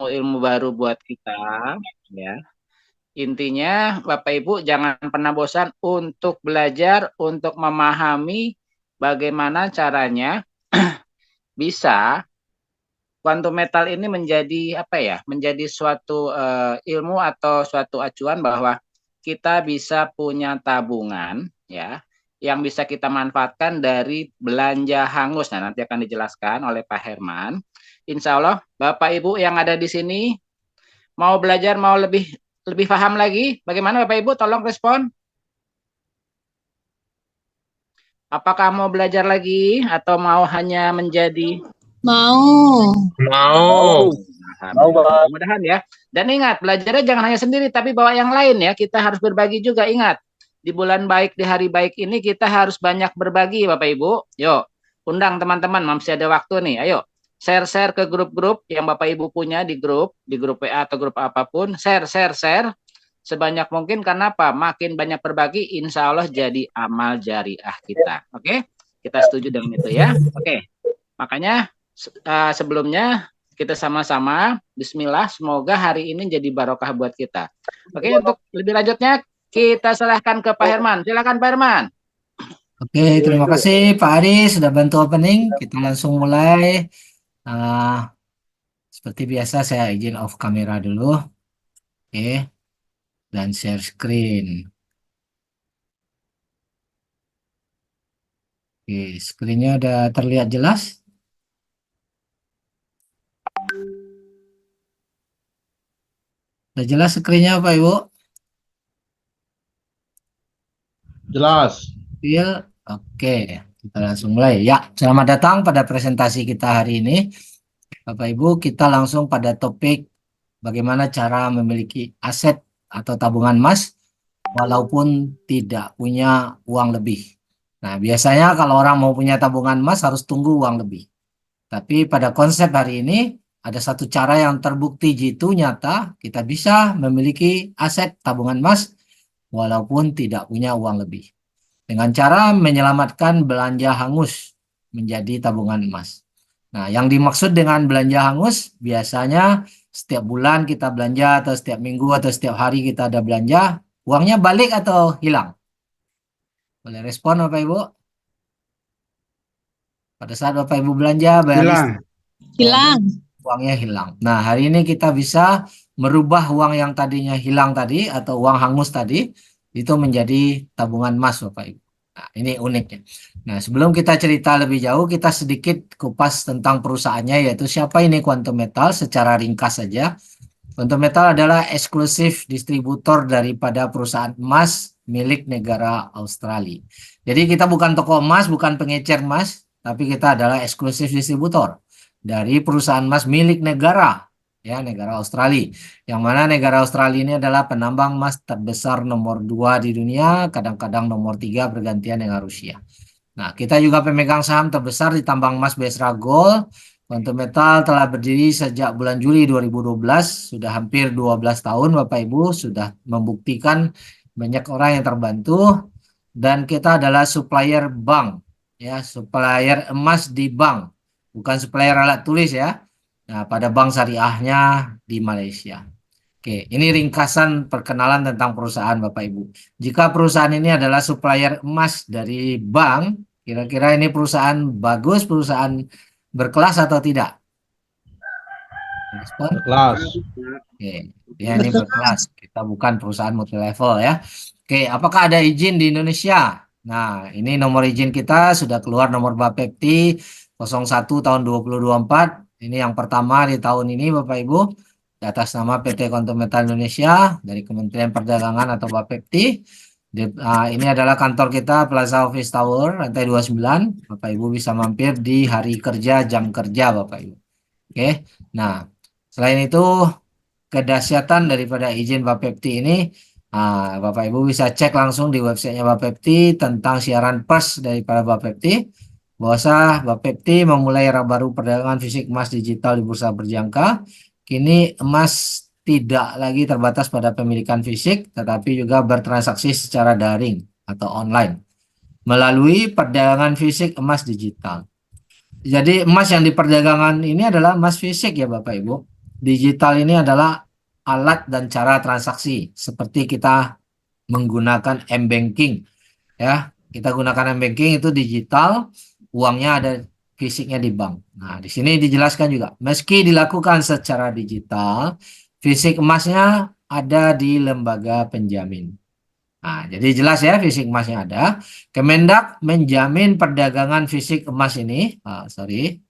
ilmu baru buat kita, ya. Intinya, Bapak Ibu jangan pernah bosan untuk belajar, untuk memahami bagaimana caranya bisa kuantum metal ini menjadi apa ya? Menjadi suatu ilmu atau suatu acuan bahwa kita bisa punya tabungan, ya, yang bisa kita manfaatkan dari belanja hangus. Nah, nanti akan dijelaskan oleh Pak Herman. Insya Allah, Bapak Ibu yang ada di sini mau belajar, mau lebih lebih paham lagi. Bagaimana Bapak Ibu? Tolong respon. Apakah mau belajar lagi atau mau hanya menjadi Mau. mau? Mau. Mau, Alhamdulillah. Bang. Mudah-mudahan ya. Dan ingat, belajarnya jangan hanya sendiri, tapi bawa yang lain ya. Kita harus berbagi juga. Ingat, di bulan baik, di hari baik ini kita harus banyak berbagi, Bapak Ibu. Yuk, undang teman-teman, masih ada waktu nih. Ayo, share-share ke grup-grup yang Bapak Ibu punya di grup WA atau grup apapun. Share, share, share. Sebanyak mungkin, karena apa? Makin banyak berbagi, insya Allah jadi amal jariah kita. Oke? Kita setuju dengan itu ya. Oke. Makanya sebelumnya kita sama-sama Bismillah, semoga hari ini jadi barokah buat kita. Oke, untuk lebih lanjutnya kita serahkan ke Pak Herman. Silakan Pak Herman. Oke, terima kasih Pak Aris sudah bantu opening. Kita langsung mulai. Ah, seperti biasa saya izin off kamera dulu. Oke, dan share screen. Oke, screennya udah terlihat jelas. Udah jelas screennya Pak Ibu? Jelas. Feel. Oke, kita langsung mulai. Ya, selamat datang pada presentasi kita hari ini. Bapak Ibu, kita langsung pada topik bagaimana cara memiliki aset atau tabungan emas walaupun tidak punya uang lebih. Nah, biasanya kalau orang mau punya tabungan emas harus tunggu uang lebih. Tapi pada konsep hari ini ada satu cara yang terbukti jitu nyata, kita bisa memiliki aset tabungan emas walaupun tidak punya uang lebih. Dengan cara menyelamatkan belanja hangus menjadi tabungan emas. Nah, yang dimaksud dengan belanja hangus biasanya setiap bulan kita belanja atau setiap minggu atau setiap hari kita ada belanja, uangnya balik atau hilang? Boleh respon Bapak Ibu? Pada saat Bapak Ibu belanja, bayar Hilang. listrik, Hilang. uangnya hilang. Nah, hari ini kita bisa merubah uang yang tadinya hilang tadi atau uang hangus tadi itu menjadi tabungan emas Bapak Ibu. Nah, ini uniknya. Nah, sebelum kita cerita lebih jauh, kita sedikit kupas tentang perusahaannya, yaitu siapa ini Quantum Metal secara ringkas saja. Quantum Metal adalah eksklusif distributor daripada perusahaan emas milik negara Australia. Jadi kita bukan toko emas, bukan pengecer emas, tapi kita adalah eksklusif distributor dari perusahaan emas milik negara, ya, negara Australia. Yang mana negara Australia ini adalah penambang emas terbesar nomor 2 di dunia, kadang-kadang nomor 3 bergantian dengan Rusia. Nah, kita juga pemegang saham terbesar di tambang emas Besra Gold. Quantum Metal telah berdiri sejak bulan Juli 2012, sudah hampir 12 tahun Bapak Ibu, sudah membuktikan banyak orang yang terbantu, dan kita adalah supplier bank, ya, supplier emas di bank, bukan supplier alat tulis ya. Nah, pada bank syariahnya di Malaysia. Oke, ini ringkasan perkenalan tentang perusahaan Bapak Ibu. Jika perusahaan ini adalah supplier emas dari bank, kira-kira ini perusahaan bagus, perusahaan berkelas atau tidak? Respon? Kelas. Oke. Oke, ya ini berkelas. Kita bukan perusahaan multi level ya. Oke, apakah ada izin di Indonesia? Nah, ini nomor izin kita sudah keluar, nomor Bapepti 01 tahun 2024. Ini yang pertama di tahun ini Bapak Ibu, di atas nama PT Quantum Metal Indonesia dari Kementerian Perdagangan atau Bapepti. Ini adalah kantor kita Plaza Office Tower lantai 29. Bapak Ibu bisa mampir di hari kerja, jam kerja Bapak Ibu. Oke. Nah, selain itu kedahsyatan daripada izin Bapepti ini, Bapak Ibu bisa cek langsung di websitenya Bapepti tentang siaran pers daripada Bapepti, bahwa Bapepti memulai era baru perdagangan fisik emas digital di bursa berjangka. Kini emas tidak lagi terbatas pada pemilikan fisik, tetapi juga bertransaksi secara daring atau online melalui perdagangan fisik emas digital. Jadi emas yang diperdagangkan ini adalah emas fisik ya Bapak Ibu. digital ini adalah alat dan cara transaksi seperti kita menggunakan m-banking ya. Kita gunakan m-banking itu digital, uangnya ada fisiknya di bank. Nah, di sini dijelaskan juga, meski dilakukan secara digital, fisik emasnya ada di lembaga penjamin. Nah, jadi jelas ya fisik emasnya ada. Kemendak menjamin perdagangan fisik emas ini. Sorry,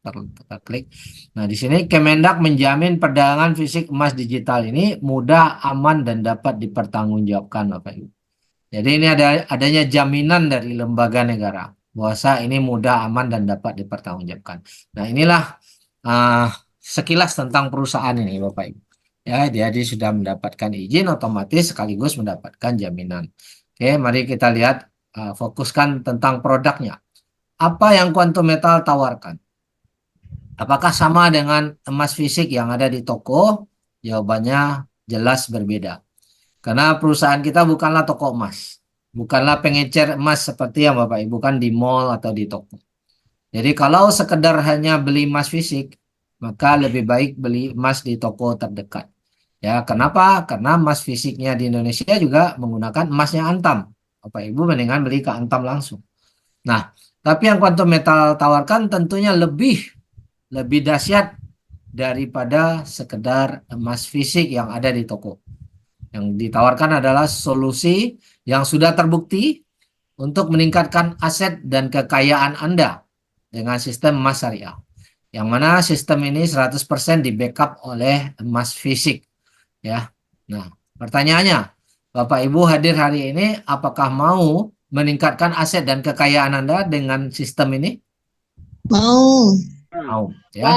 kita klik. Nah, di sini Kemendak menjamin perdagangan fisik emas digital ini mudah, aman, dan dapat dipertanggungjawabkan, Bapak Ibu. Jadi ini adanya jaminan dari lembaga negara bahwa ini mudah, aman, dan dapat dipertanggungjawabkan. Nah, inilah sekilas tentang perusahaan ini, Bapak Ibu. Ya, dia sudah mendapatkan izin, otomatis sekaligus mendapatkan jaminan. Oke, mari kita lihat, fokuskan tentang produknya. Apa yang Quantum Metal tawarkan? Apakah sama dengan emas fisik yang ada di toko? Jawabannya jelas berbeda. Karena perusahaan kita bukanlah toko emas. Bukanlah pengecer emas seperti yang Bapak Ibu kan di mall atau di toko. Jadi kalau sekedar hanya beli emas fisik, maka lebih baik beli emas di toko terdekat. Ya, kenapa? Karena emas fisiknya di Indonesia juga menggunakan emasnya Antam. Bapak Ibu mendingan beli ke Antam langsung. Nah, tapi yang Quantum Metal tawarkan tentunya lebih dahsyat daripada sekedar emas fisik yang ada di toko. Yang ditawarkan adalah solusi yang sudah terbukti untuk meningkatkan aset dan kekayaan Anda dengan sistem emas syariah. Yang mana sistem ini 100% di backup oleh emas fisik. Ya. Nah, pertanyaannya, Bapak Ibu hadir hari ini, apakah mau meningkatkan aset dan kekayaan Anda dengan sistem ini? Mau. Mau, ya.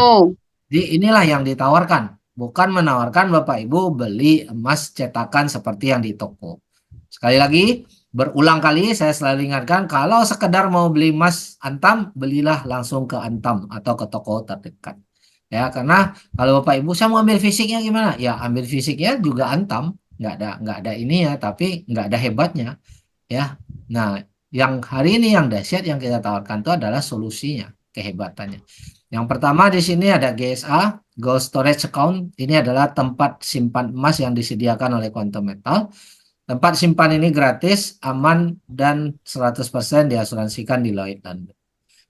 Jadi inilah yang ditawarkan, bukan menawarkan Bapak Ibu beli emas cetakan seperti yang di toko. Sekali lagi, berulang kali saya selalu ingatkan, kalau sekedar mau beli emas Antam, belilah langsung ke Antam atau ke toko terdekat. Ya, karena kalau Bapak Ibu saya mau ambil fisiknya gimana? Ya, ambil fisiknya juga Antam, nggak ada ini ya, tapi nggak ada hebatnya. Ya, nah yang hari ini yang dahsyat yang kita tawarkan itu adalah solusinya, kehebatannya. Yang pertama di sini ada GSA, Gold Storage Account. Ini adalah tempat simpan emas yang disediakan oleh Quantum Metal. Tempat simpan ini gratis, aman, dan 100% diasuransikan di Lloyds London.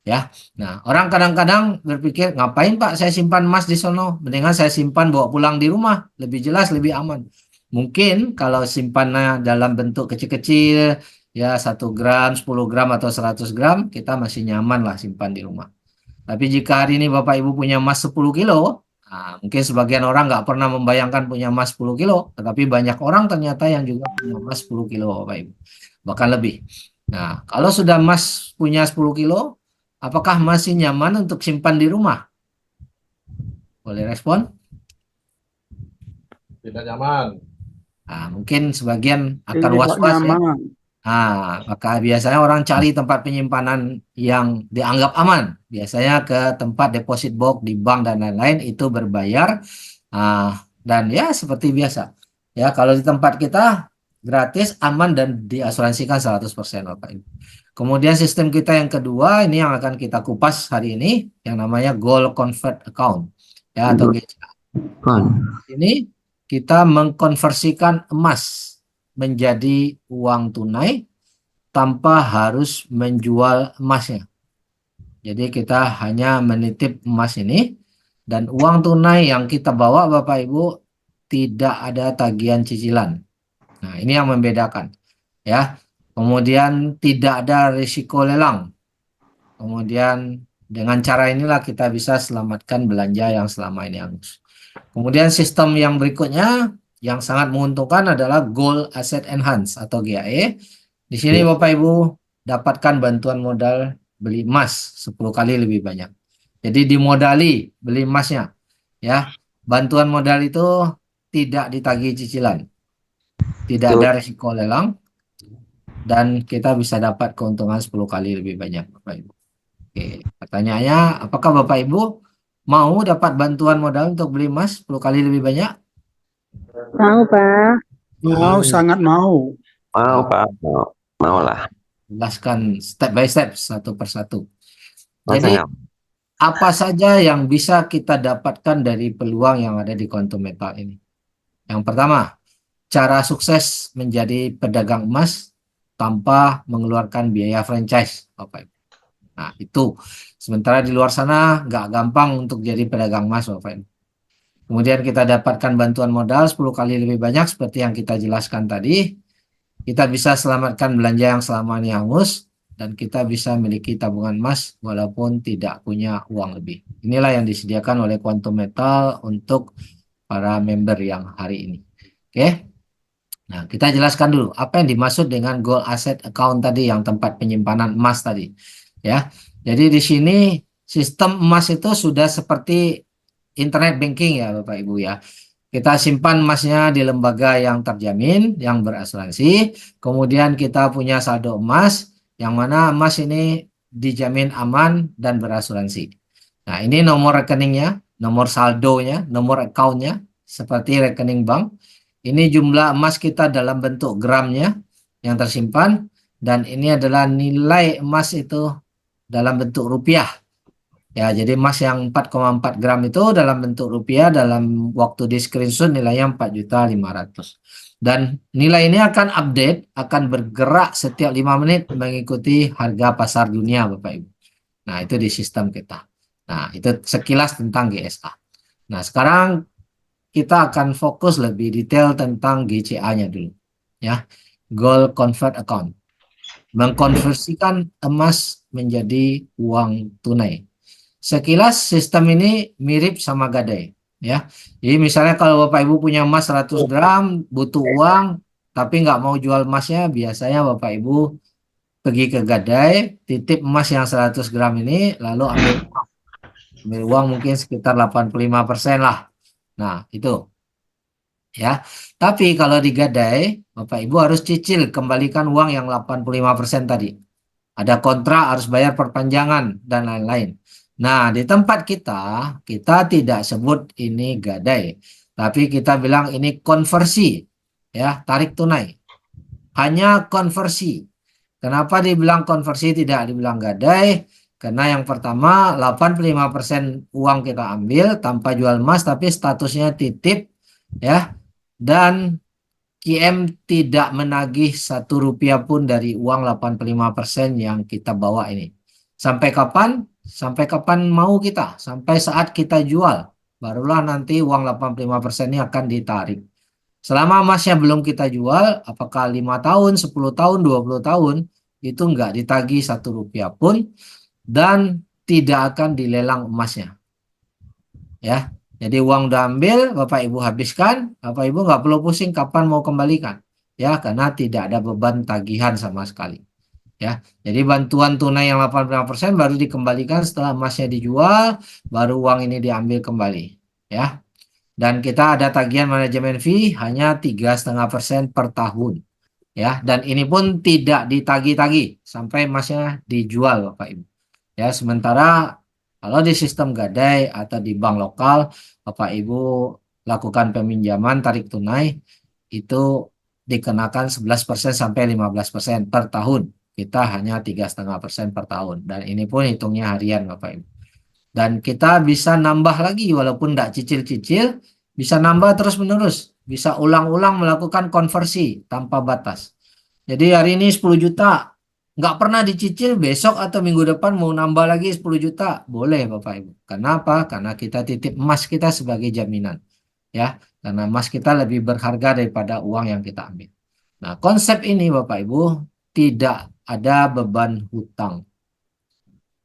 Ya, nah orang kadang-kadang berpikir, ngapain Pak saya simpan emas di sono? Mendingan saya simpan bawa pulang di rumah, lebih jelas, lebih aman. Mungkin kalau simpannya dalam bentuk kecil-kecil, ya 1 gram, 10 gram, atau 100 gram, kita masih nyaman lah simpan di rumah. Tapi jika hari ini Bapak Ibu punya emas 10 kilo, nah, mungkin sebagian orang nggak pernah membayangkan punya emas 10 kilo, tetapi banyak orang ternyata yang juga punya emas 10 kilo Bapak Ibu, bahkan lebih. Nah, kalau sudah emas punya 10 kilo, apakah masih nyaman untuk simpan di rumah? Boleh respon? Tidak nyaman. Nah, mungkin sebagian akan Tidak was-was ya. nyaman. Nah, maka biasanya orang cari tempat penyimpanan yang dianggap aman. Biasanya ke tempat deposit box di bank dan lain-lain, itu berbayar. Dan ya seperti biasa. Ya, kalau di tempat kita gratis, aman, dan diasuransikan 100% Bapak Ibu. Kemudian sistem kita yang kedua, ini yang akan kita kupas hari ini, yang namanya Gold Convert Account. Ya, atau GCA. Ini kita mengkonversikan emas menjadi uang tunai tanpa harus menjual emasnya. Jadi kita hanya menitip emas ini, dan uang tunai yang kita bawa Bapak Ibu tidak ada tagihan cicilan. Nah, ini yang membedakan. Ya. Kemudian tidak ada risiko lelang. Kemudian dengan cara inilah kita bisa selamatkan belanja yang selama ini hangus. Kemudian sistem yang berikutnya yang sangat menguntungkan adalah Gold Asset Enhance atau GAE. Di sini Bapak Ibu dapatkan bantuan modal beli emas 10 kali lebih banyak. Jadi dimodali beli emasnya. Ya, bantuan modal itu tidak ditagih cicilan. Tidak ada risiko lelang, dan kita bisa dapat keuntungan 10 kali lebih banyak Bapak Ibu. Oke, pertanyaannya, apakah Bapak Ibu mau dapat bantuan modal untuk beli emas 10 kali lebih banyak? Mau, Pak. Mau, sangat mau. Mau, Pak. Mau lah. Jelaskan step by step, satu persatu. Masa Jadi nggak? apa saja yang bisa kita dapatkan dari peluang yang ada di Quantum Metal ini? Yang pertama, cara sukses menjadi pedagang emas tanpa mengeluarkan biaya franchise, Bapak Ibu. Nah, itu. Sementara di luar sana nggak gampang untuk jadi pedagang emas, Bapak Ibu. Kemudian kita dapatkan bantuan modal 10 kali lebih banyak seperti yang kita jelaskan tadi. Kita bisa selamatkan belanja yang selama ini hangus, dan kita bisa memiliki tabungan emas walaupun tidak punya uang lebih. Inilah yang disediakan oleh Quantum Metal untuk para member yang hari ini. Oke. Nah, kita jelaskan dulu apa yang dimaksud dengan gold asset account tadi, yang tempat penyimpanan emas tadi. Ya. Jadi di sini sistem emas itu sudah seperti internet banking ya Bapak Ibu ya. Kita simpan emasnya di lembaga yang terjamin, yang berasuransi. Kemudian kita punya saldo emas, yang mana emas ini dijamin aman dan berasuransi. Nah, ini nomor rekeningnya, nomor saldonya, nomor accountnya, seperti rekening bank. Ini jumlah emas kita dalam bentuk gramnya yang tersimpan. Dan ini adalah nilai emas itu dalam bentuk rupiah. Ya, jadi emas yang 4,4 gram itu dalam bentuk rupiah, dalam waktu di screenshot nilainya 4.500.000. Dan nilai ini akan update, akan bergerak setiap 5 menit mengikuti harga pasar dunia, Bapak Ibu. Nah, itu di sistem kita. Nah, itu sekilas tentang GSA. Nah, sekarang kita akan fokus lebih detail tentang GCA-nya dulu. Ya, Gold Convert Account. Mengkonversikan emas menjadi uang tunai. Sekilas sistem ini mirip sama gadai, ya. Jadi misalnya kalau Bapak Ibu punya emas 100 gram, butuh uang, tapi nggak mau jual emasnya, biasanya Bapak Ibu pergi ke gadai, titip emas yang 100 gram ini, lalu ambil uang mungkin sekitar 85% lah. Nah, itu. Ya, tapi kalau di gadai, Bapak Ibu harus cicil kembalikan uang yang 85% tadi. Ada kontrak, harus bayar perpanjangan, dan lain-lain. Nah, di tempat kita tidak sebut ini gadai, tapi kita bilang ini konversi, ya, tarik tunai. Hanya konversi. Kenapa dibilang konversi, tidak dibilang gadai? Karena yang pertama, 85% uang kita ambil tanpa jual emas, tapi statusnya titip, ya, dan QM tidak menagih 1 rupiah pun dari uang 85% yang kita bawa ini. Sampai kapan? Sampai kapan mau kita? Sampai saat kita jual. Barulah nanti uang 85% ini akan ditarik. Selama emasnya belum kita jual, apakah 5 tahun, 10 tahun, 20 tahun, itu enggak ditagih 1 rupiah pun, dan tidak akan dilelang emasnya. Ya. Jadi uang udah ambil, Bapak Ibu habiskan, Bapak Ibu nggak perlu pusing kapan mau kembalikan. Ya, karena tidak ada beban tagihan sama sekali. Ya, jadi bantuan tunai yang 85% baru dikembalikan setelah emasnya dijual, baru uang ini diambil kembali. Ya, dan kita ada tagihan manajemen fee hanya 3,5% per tahun. Ya, dan ini pun tidak ditagih-tagih sampai emasnya dijual, Bapak Ibu. Ya, sementara kalau di sistem gadai atau di bank lokal, Bapak Ibu lakukan peminjaman tarik tunai, itu dikenakan 11% sampai 15% per tahun. Kita hanya 3,5% per tahun. Dan ini pun hitungnya harian, Bapak Ibu. Dan kita bisa nambah lagi, walaupun tidak cicil-cicil, bisa nambah terus-menerus. Bisa ulang-ulang melakukan konversi tanpa batas. Jadi hari ini 10 juta, nggak pernah dicicil, besok atau minggu depan mau nambah lagi 10 juta, boleh Bapak Ibu. Kenapa? Karena kita titip emas kita sebagai jaminan. Ya, karena emas kita lebih berharga daripada uang yang kita ambil. Nah, konsep ini Bapak Ibu tidak ada beban hutang.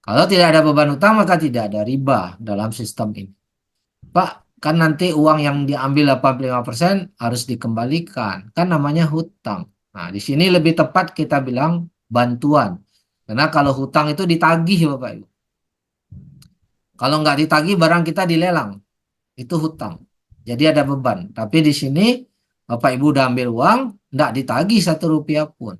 Kalau tidak ada beban hutang, maka tidak ada riba dalam sistem ini. Pak, kan nanti uang yang diambil 85% harus dikembalikan. Kan namanya hutang. Nah, di sini lebih tepat kita bilang bantuan. Karena kalau hutang itu ditagih, Bapak Ibu. Kalau nggak ditagih, barang kita dilelang. Itu hutang. Jadi ada beban. Tapi di sini, Bapak Ibu udah ambil uang, nggak ditagih 1 rupiah pun.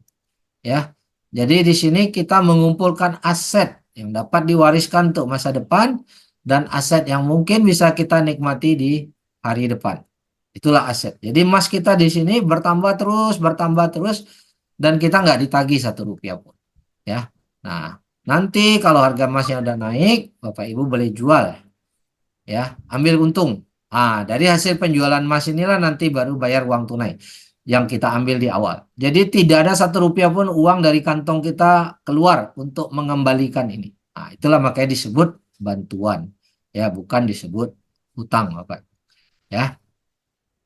Ya, jadi di sini kita mengumpulkan aset yang dapat diwariskan untuk masa depan dan aset yang mungkin bisa kita nikmati di hari depan. Itulah aset. Jadi emas kita di sini bertambah terus dan kita nggak ditagih 1 rupiah pun. Ya, nah Nanti kalau harga emasnya udah naik, Bapak Ibu boleh jual, ya, ambil untung. Dari hasil penjualan emas inilah nanti baru bayar uang tunai yang kita ambil di awal. Jadi tidak ada 1 rupiah pun uang dari kantong kita keluar untuk mengembalikan ini. Itulah makanya disebut bantuan, ya, bukan disebut hutang, Bapak. Ya.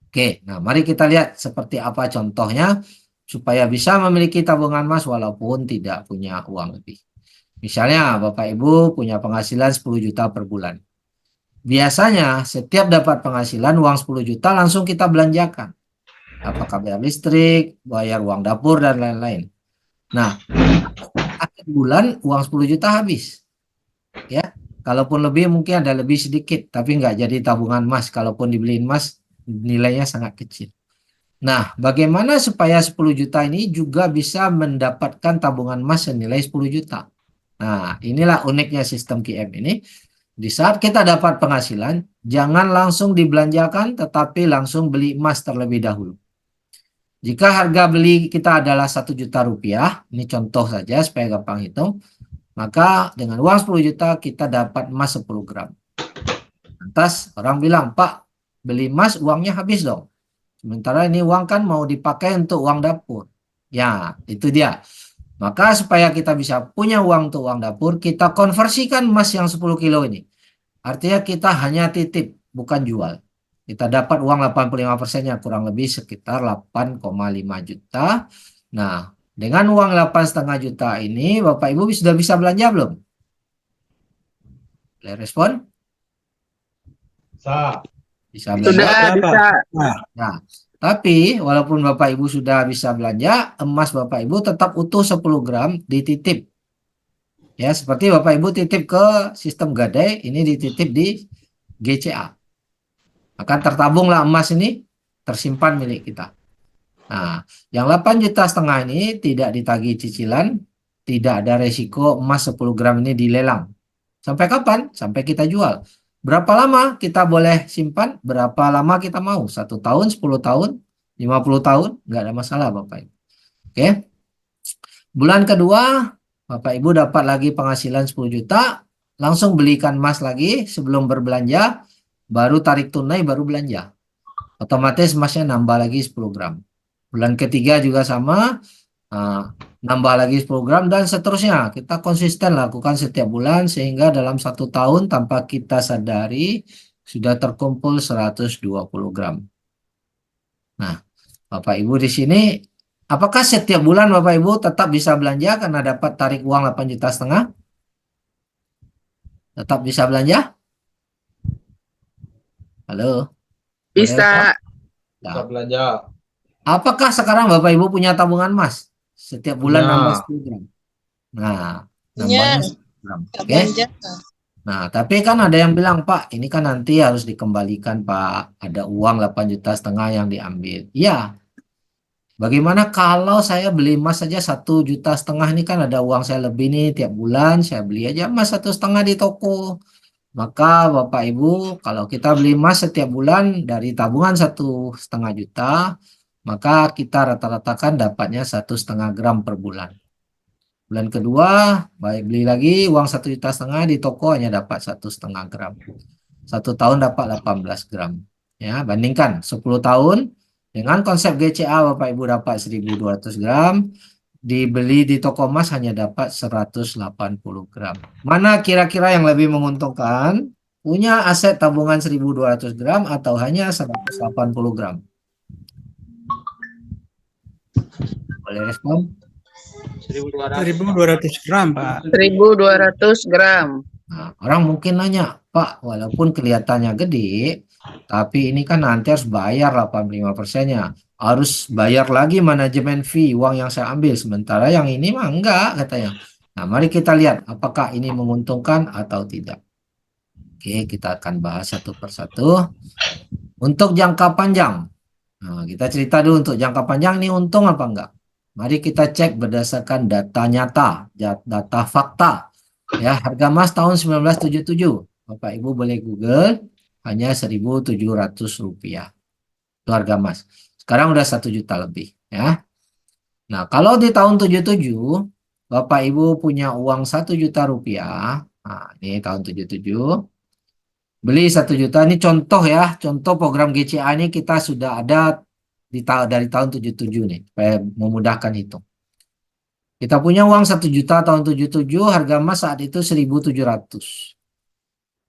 Oke, nah mari kita lihat seperti apa contohnya supaya bisa memiliki tabungan emas walaupun tidak punya uang lebih. Misalnya Bapak Ibu punya penghasilan 10 juta per bulan. Biasanya setiap dapat penghasilan uang 10 juta langsung kita belanjakan. Apakah bayar listrik, bayar uang dapur, dan lain-lain. Nah, akhir bulan uang 10 juta habis. Ya, kalaupun lebih mungkin ada lebih sedikit, tapi nggak jadi tabungan emas. Kalaupun dibeliin emas, nilainya sangat kecil. Nah, bagaimana supaya 10 juta ini juga bisa mendapatkan tabungan emas senilai 10 juta? Nah, inilah uniknya sistem QM ini. Di saat kita dapat penghasilan, jangan langsung dibelanjakan, tetapi langsung beli emas terlebih dahulu. Jika harga beli kita adalah 1 juta rupiah, ini contoh saja supaya gampang hitung, maka dengan uang 10 juta kita dapat emas 10 gram. Lantas orang bilang, Pak, beli emas uangnya habis dong. Sementara ini uang kan mau dipakai untuk uang dapur. Ya, itu dia. Maka supaya kita bisa punya uang untuk uang dapur, kita konversikan emas yang 10 kilo ini. Artinya kita hanya titip, bukan jual. Kita dapat uang 85%-nya, kurang lebih sekitar 8,5 juta. Nah, dengan uang 8,5 juta ini, Bapak Ibu sudah bisa belanja belum? Boleh respon? Bisa. Bisa belanja. bisa. Nah, tapi walaupun Bapak Ibu sudah bisa belanja, emas Bapak Ibu tetap utuh 10 gram dititip. Ya, seperti Bapak Ibu titip ke sistem gadai, ini dititip di GCA. Maka tertabunglah emas ini, tersimpan milik kita. Nah, yang 8,5 juta ini tidak ditagih cicilan, tidak ada resiko emas 10 gram ini dilelang. Sampai kapan? Sampai kita jual. Berapa lama kita boleh simpan? Berapa lama kita mau? 1 tahun, 10 tahun, 50 tahun? Nggak ada masalah Bapak Ibu. Oke. Bulan kedua, Bapak Ibu dapat lagi penghasilan 10 juta, langsung belikan emas lagi sebelum berbelanja, baru tarik tunai, baru belanja. Otomatis emasnya nambah lagi 10 gram. Bulan ketiga juga sama, nambah lagi 10 gram dan seterusnya. Kita konsisten lakukan setiap bulan sehingga dalam 1 tahun tanpa kita sadari sudah terkumpul 120 gram. Nah, Bapak Ibu di sini, apakah setiap bulan Bapak Ibu tetap bisa belanja karena dapat tarik uang 8,5 juta? Tetap bisa belanja? Halo? Bisa. Bisa belanja. Apakah sekarang Bapak Ibu punya tabungan emas? Setiap bulan Punya. nambah 10 gram. Nah, nambahnya 10 gram. Oke. Nah, tapi kan ada yang bilang, Pak, ini kan nanti harus dikembalikan, Pak. Ada uang 8,5 juta yang diambil. Ya. Bagaimana kalau saya beli emas saja 1,5 juta ini kan ada uang saya lebih nih tiap bulan, saya beli aja emas 1,5 di toko. Maka Bapak Ibu, kalau kita beli emas setiap bulan dari tabungan 1,5 juta, maka kita rata-ratakan dapatnya 1,5 gram per bulan. Bulan kedua, baik beli lagi uang 1,5 juta di toko hanya dapat 1,5 gram. 1 tahun dapat 18 gram. Ya, bandingkan 10 tahun dengan konsep GCA Bapak Ibu dapat 1.200 gram, dibeli di toko emas hanya dapat 180 gram. Mana kira-kira yang lebih menguntungkan? Punya aset tabungan 1.200 gram atau hanya 180 gram? Boleh respon? 1.200 gram, Pak. 1.200 gram. Nah, orang mungkin nanya, Pak, walaupun kelihatannya gede, tapi ini kan nanti harus bayar 85%-nya. Harus bayar lagi manajemen fee, uang yang saya ambil. Sementara yang ini mah enggak, katanya. Nah, mari kita lihat apakah ini menguntungkan atau tidak. Oke, kita akan bahas satu persatu. Untuk jangka panjang. Nah, kita cerita dulu untuk jangka panjang ini untung apa enggak. Mari kita cek berdasarkan data nyata, data fakta. Ya, harga emas tahun 1977. Bapak Ibu boleh Google, hanya 1.700 rupiah. Itu harga emas. Sekarang udah 1 juta lebih. Ya. Nah, kalau di tahun 77, Bapak Ibu punya uang 1 juta rupiah. Nah, ini tahun 77. Beli 1 juta. Ini contoh ya. Contoh program GCA ini kita sudah ada dari tahun 77 nih. Supaya memudahkan hitung. Kita punya uang 1 juta tahun 77. Harga emas saat itu 1.700.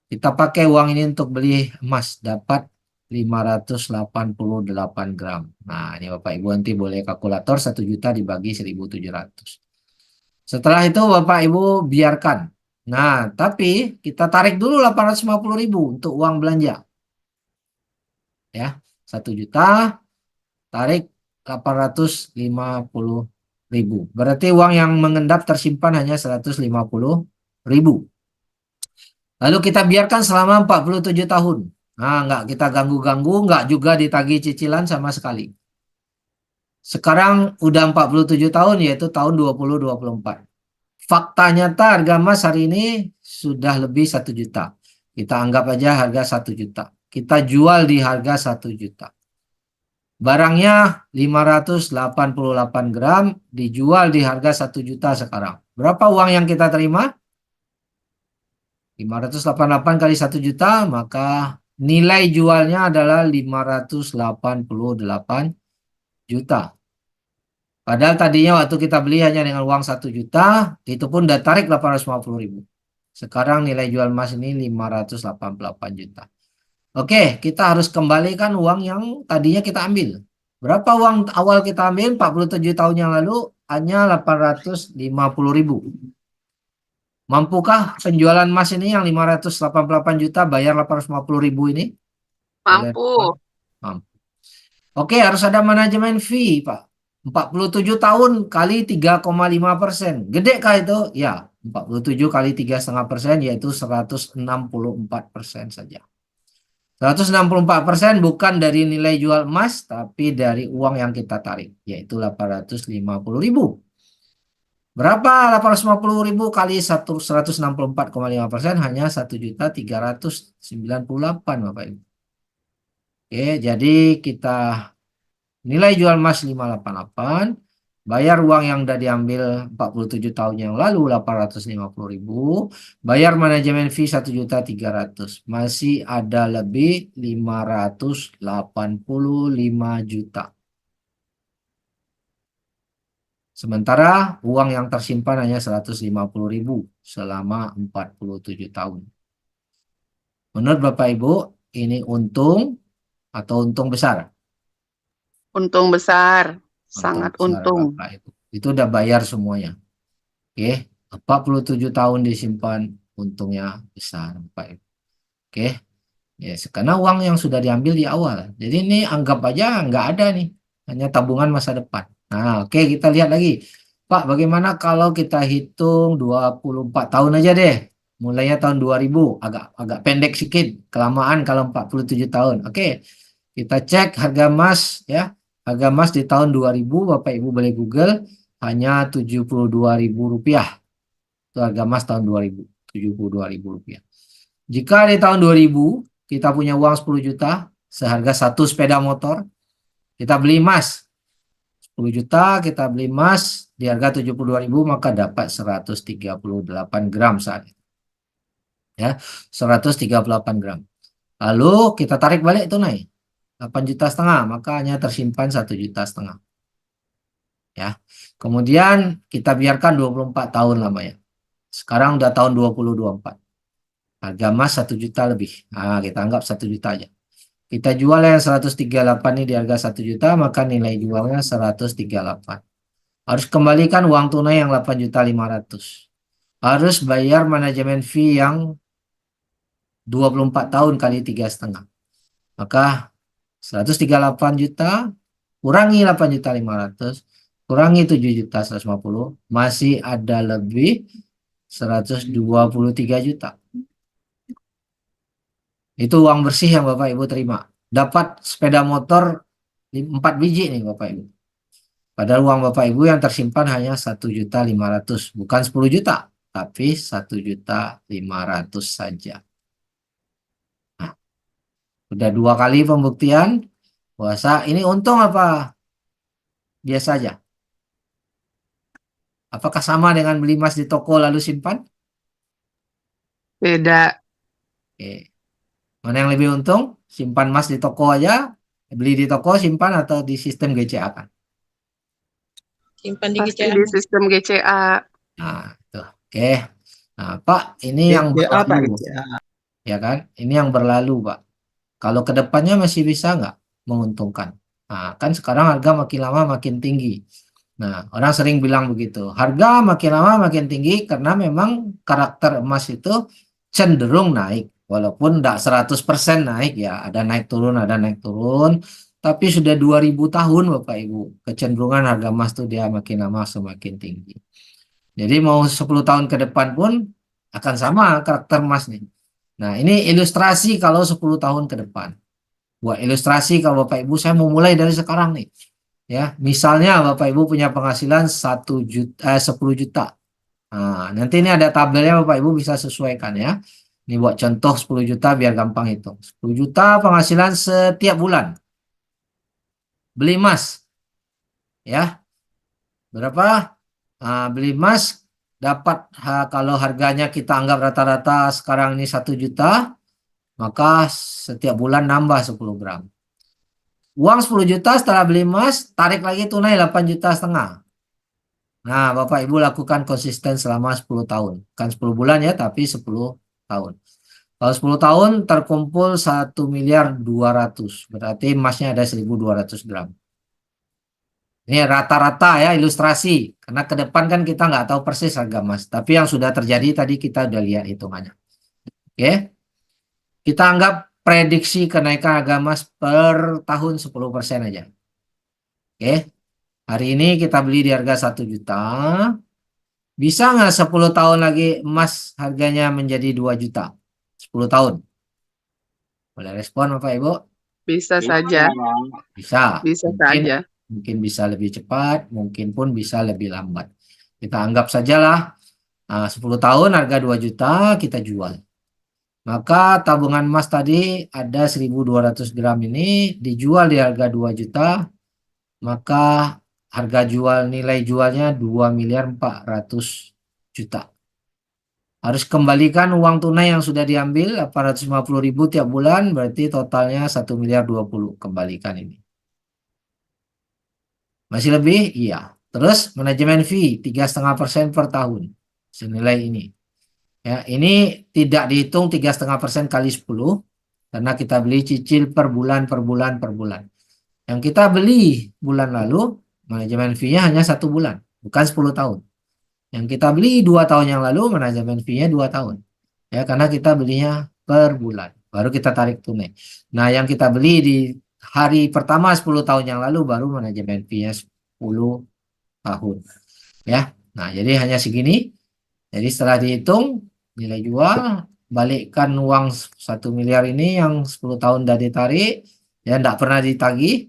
Kita pakai uang ini untuk beli emas. Dapat 588 gram. Nah, ini Bapak Ibu nanti boleh kalkulator 1 juta dibagi 1.700. Setelah itu Bapak Ibu biarkan. Nah, tapi kita tarik dulu 850.000 untuk uang belanja. Ya, 1 juta tarik 850.000. Berarti uang yang mengendap tersimpan hanya 150.000. Lalu kita biarkan selama 47 tahun. Nah, nggak kita ganggu-ganggu, nggak juga ditagih cicilan sama sekali. Sekarang udah 47 tahun, yaitu tahun 2024. Fakta nyata harga emas hari ini sudah lebih 1 juta. Kita anggap aja harga 1 juta. Kita jual di harga 1 juta. Barangnya 588 gram dijual di harga 1 juta sekarang. Berapa uang yang kita terima? 588 kali 1 juta, maka nilai jualnya adalah 588 juta. Padahal tadinya waktu kita beli hanya dengan uang 1 juta, itu pun udah tarik 850.000. Sekarang nilai jual emas ini 588 juta. Oke, kita harus kembalikan uang yang tadinya kita ambil. Berapa uang awal kita ambil 47 tahun yang lalu? Hanya 850.000. Mampukah penjualan emas ini yang 588 juta bayar 850.000 ini? Mampu. Mampu. Oke, harus ada manajemen fee, Pak. 47 tahun kali 3,5%. Gede kah itu? Ya, 47 kali 3,5% yaitu 164% saja. 164% bukan dari nilai jual emas, tapi dari uang yang kita tarik, yaitu 850.000. Berapa 850.000 kali 164,5%? Hanya 1.398 Bapak Ibu. Oke, jadi kita nilai jual emas 588, bayar uang yang udah diambil 47 tahun yang lalu 850.000, bayar manajemen fee 1.300.000. Masih ada lebih 585 juta. Sementara uang yang tersimpan hanya 150.000 selama 47 tahun. Menurut Bapak Ibu, ini untung atau untung besar? Untung besar. Sangat Besar, untung. Bapak Ibu. Itu udah bayar semuanya. Oke, 47 tahun disimpan, untungnya besar Bapak Ibu. Oke. Ya, karena uang yang sudah diambil di awal. Jadi ini anggap aja nggak ada nih, hanya tabungan masa depan. Nah, oke, kita lihat lagi. Pak, bagaimana kalau kita hitung 24 tahun aja deh. Mulainya tahun 2000, agak pendek sedikit, kelamaan kalau 47 tahun. Oke. Kita cek harga emas ya. Harga emas di tahun 2000, Bapak Ibu boleh Google, hanya 72.000 rupiah. Itu harga emas tahun 2000, 72.000 rupiah. Jika di tahun 2000 kita punya uang 10 juta, seharga satu sepeda motor, kita beli emas 10 juta, kita beli emas di harga 72.000, maka dapat 138 gram saat itu. Ya, 138 gram. Lalu kita tarik balik tunai 8,5 juta, maka hanya tersimpan 1,5 juta. Ya. Kemudian kita biarkan 24 tahun lamanya. Sekarang udah tahun 2024. Harga emas 1 juta lebih. Nah, kita anggap 1 juta aja. Kita jual yang 138 ini di harga 1 juta, maka nilai jualnya 138. Harus kembalikan uang tunai yang 8.500.000. Harus bayar manajemen fee yang 24 tahun kali 3,5. Maka 138 juta kurangi 8.500.000 kurangi 7.150.000, masih ada lebih 123 juta. Itu uang bersih yang Bapak Ibu terima. Dapat sepeda motor 4 biji nih Bapak Ibu. Padahal uang Bapak Ibu yang tersimpan hanya 1.500.000, bukan 10 juta, tapi 1.500.000 saja. Nah, udah 2 kali pembuktian puasa. Ini untung apa biasa aja? Apakah sama dengan beli emas di toko lalu simpan? Beda. Oke. Mana yang lebih untung? Simpan emas di toko aja, beli di toko, simpan atau di sistem GCA kan? Simpan di Pasti GCA. di sistem GCA. Nah, itu. Oke. Nah, Pak, ini yang GCA, Pak, berlalu, GCA. ya kan? Ini yang berlalu, Pak. Kalau ke depannya masih bisa nggak menguntungkan? Nah, kan sekarang harga makin lama makin tinggi. Nah, orang sering bilang begitu. Harga makin lama makin tinggi karena memang karakter emas itu cenderung naik. Walaupun tidak 100% naik ya. Ada naik turun, ada naik turun. Tapi sudah 2000 tahun Bapak Ibu. Kecenderungan harga emas itu dia makin lama semakin tinggi. Jadi mau 10 tahun ke depan pun akan sama karakter emas nih. Nah, ini ilustrasi kalau 10 tahun ke depan. Buat ilustrasi kalau Bapak Ibu saya mau mulai dari sekarang nih. Ya, misalnya Bapak Ibu punya penghasilan 10 juta. Nah, nanti ini ada tabelnya Bapak Ibu bisa sesuaikan ya. Ini buat contoh 10 juta biar gampang hitung. 10 juta penghasilan setiap bulan. Beli emas. Ya. Berapa? Beli emas dapat kalau harganya kita anggap rata-rata sekarang ini 1 juta, maka setiap bulan nambah 10 gram. Uang 10 juta setelah beli emas, tarik lagi tunai 8,5 juta. Nah, Bapak Ibu lakukan konsisten selama 10 tahun. Kan 10 bulan ya, tapi 10 tahun. Kalau 10 tahun terkumpul 1.200.000.000. Berarti emasnya ada 1.200 gram. Ini rata-rata ya ilustrasi. Karena ke depan kan kita nggak tahu persis harga emas. Tapi yang sudah terjadi tadi kita udah lihat hitungannya. Oke. Kita anggap prediksi kenaikan harga emas per tahun 10% aja. Oke. Hari ini kita beli di harga 1 juta. Bisa nggak 10 tahun lagi emas harganya menjadi 2 juta? 10 tahun. Boleh respon Bapak Ibu? Bisa saja. Bisa. Bisa Mungkin, saja. mungkin bisa lebih cepat, mungkin pun bisa lebih lambat. Kita anggap sajalah 10 tahun harga 2 juta kita jual. Maka tabungan emas tadi ada 1.200 gram ini dijual di harga 2 juta. Maka harga jual nilai jualnya 2.400.000.000. Harus kembalikan uang tunai yang sudah diambil 850.000 tiap bulan, berarti totalnya 1.020.000 kembalikan ini. Masih lebih? Iya. Terus manajemen fee 3,5% per tahun senilai ini. Ya, ini tidak dihitung 3,5% kali 10 karena kita beli cicil per bulan per bulan per bulan. Yang kita beli bulan lalu manajemen fee-nya hanya 1 bulan, bukan 10 tahun. Yang kita beli 2 tahun yang lalu manajemen fee-nya 2 tahun. Ya, karena kita belinya per bulan. Baru kita tarik tunai. Nah, yang kita beli di hari pertama 10 tahun yang lalu baru manajemen fee-nya 10 tahun. Ya. Nah, jadi hanya segini. Jadi setelah dihitung nilai jual, balikkan uang 1 miliar ini yang 10 tahun udah ditarik, ya tidak pernah ditagih,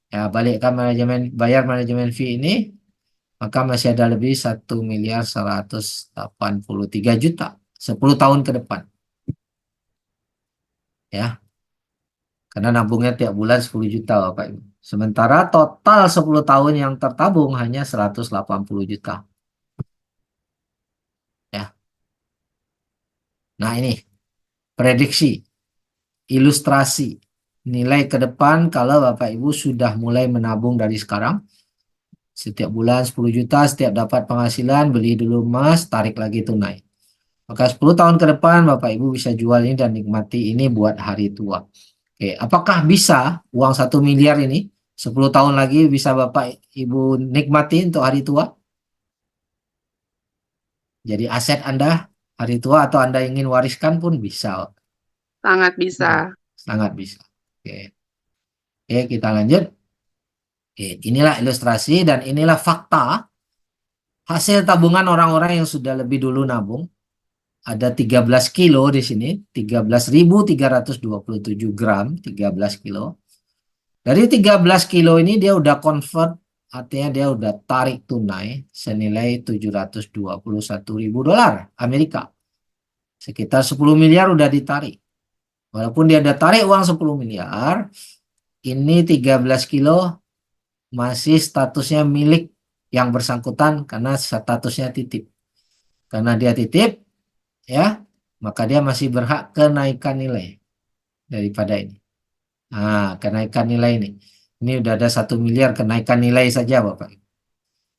ya balikkan bayar manajemen fee ini, maka masih ada lebih 1.183.000.000 10 tahun ke depan. Ya. Karena nabungnya tiap bulan 10 juta Bapak Ibu. Sementara total 10 tahun yang tertabung hanya 180 juta. Ya. Nah, ini prediksi, ilustrasi nilai ke depan kalau Bapak Ibu sudah mulai menabung dari sekarang. Setiap bulan 10 juta, setiap dapat penghasilan, beli dulu emas, tarik lagi tunai. Maka 10 tahun ke depan Bapak Ibu bisa jual ini dan nikmati ini buat hari tua. Oke, apakah bisa uang 1 miliar ini 10 tahun lagi bisa Bapak Ibu nikmati untuk hari tua? Jadi aset Anda hari tua atau Anda ingin wariskan pun bisa. Sangat bisa. Sangat bisa. Oke. Oke, kita lanjut. Oke, inilah ilustrasi dan inilah fakta hasil tabungan orang-orang yang sudah lebih dulu nabung. Ada 13 kilo di sini, 13.327 gram, 13 kilo. Dari 13 kilo ini dia udah convert, artinya dia udah tarik tunai senilai 721.000 dolar Amerika. Sekitar 10 miliar udah ditarik. Walaupun dia udah tarik uang 10 miliar, ini 13 kilo masih statusnya milik yang bersangkutan karena statusnya titip. Karena dia titip, ya, maka dia masih berhak kenaikan nilai daripada ini. Nah, kenaikan nilai ini. Ini udah ada 1 miliar kenaikan nilai saja, Bapak.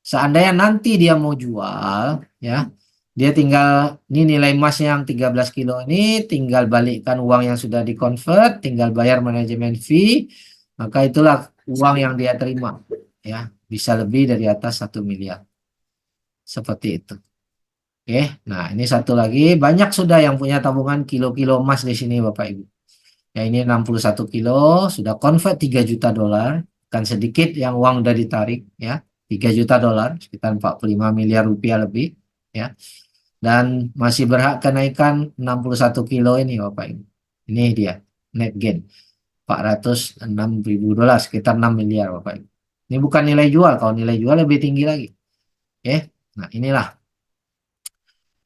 Seandainya nanti dia mau jual, ya, dia tinggal, ini nilai emas yang 13 kilo ini, tinggal balikkan uang yang sudah dikonvert, tinggal bayar manajemen fee, maka itulah uang yang dia terima, ya, bisa lebih dari atas 1 miliar. Seperti itu. Oke, nah ini satu lagi, banyak sudah yang punya tabungan kilo-kilo emas di sini Bapak Ibu. Ya ini 61 kilo, sudah convert 3 juta dolar, kan sedikit yang uang udah ditarik, ya. 3 juta dolar, sekitar 45 miliar rupiah lebih, ya. Dan masih berhak kenaikan 61 kilo ini Bapak Ibu. Ini dia, net gain. 406 ribu dolar, sekitar 6 miliar Bapak Ibu. Ini bukan nilai jual, kalau nilai jual lebih tinggi lagi. Oke, nah inilah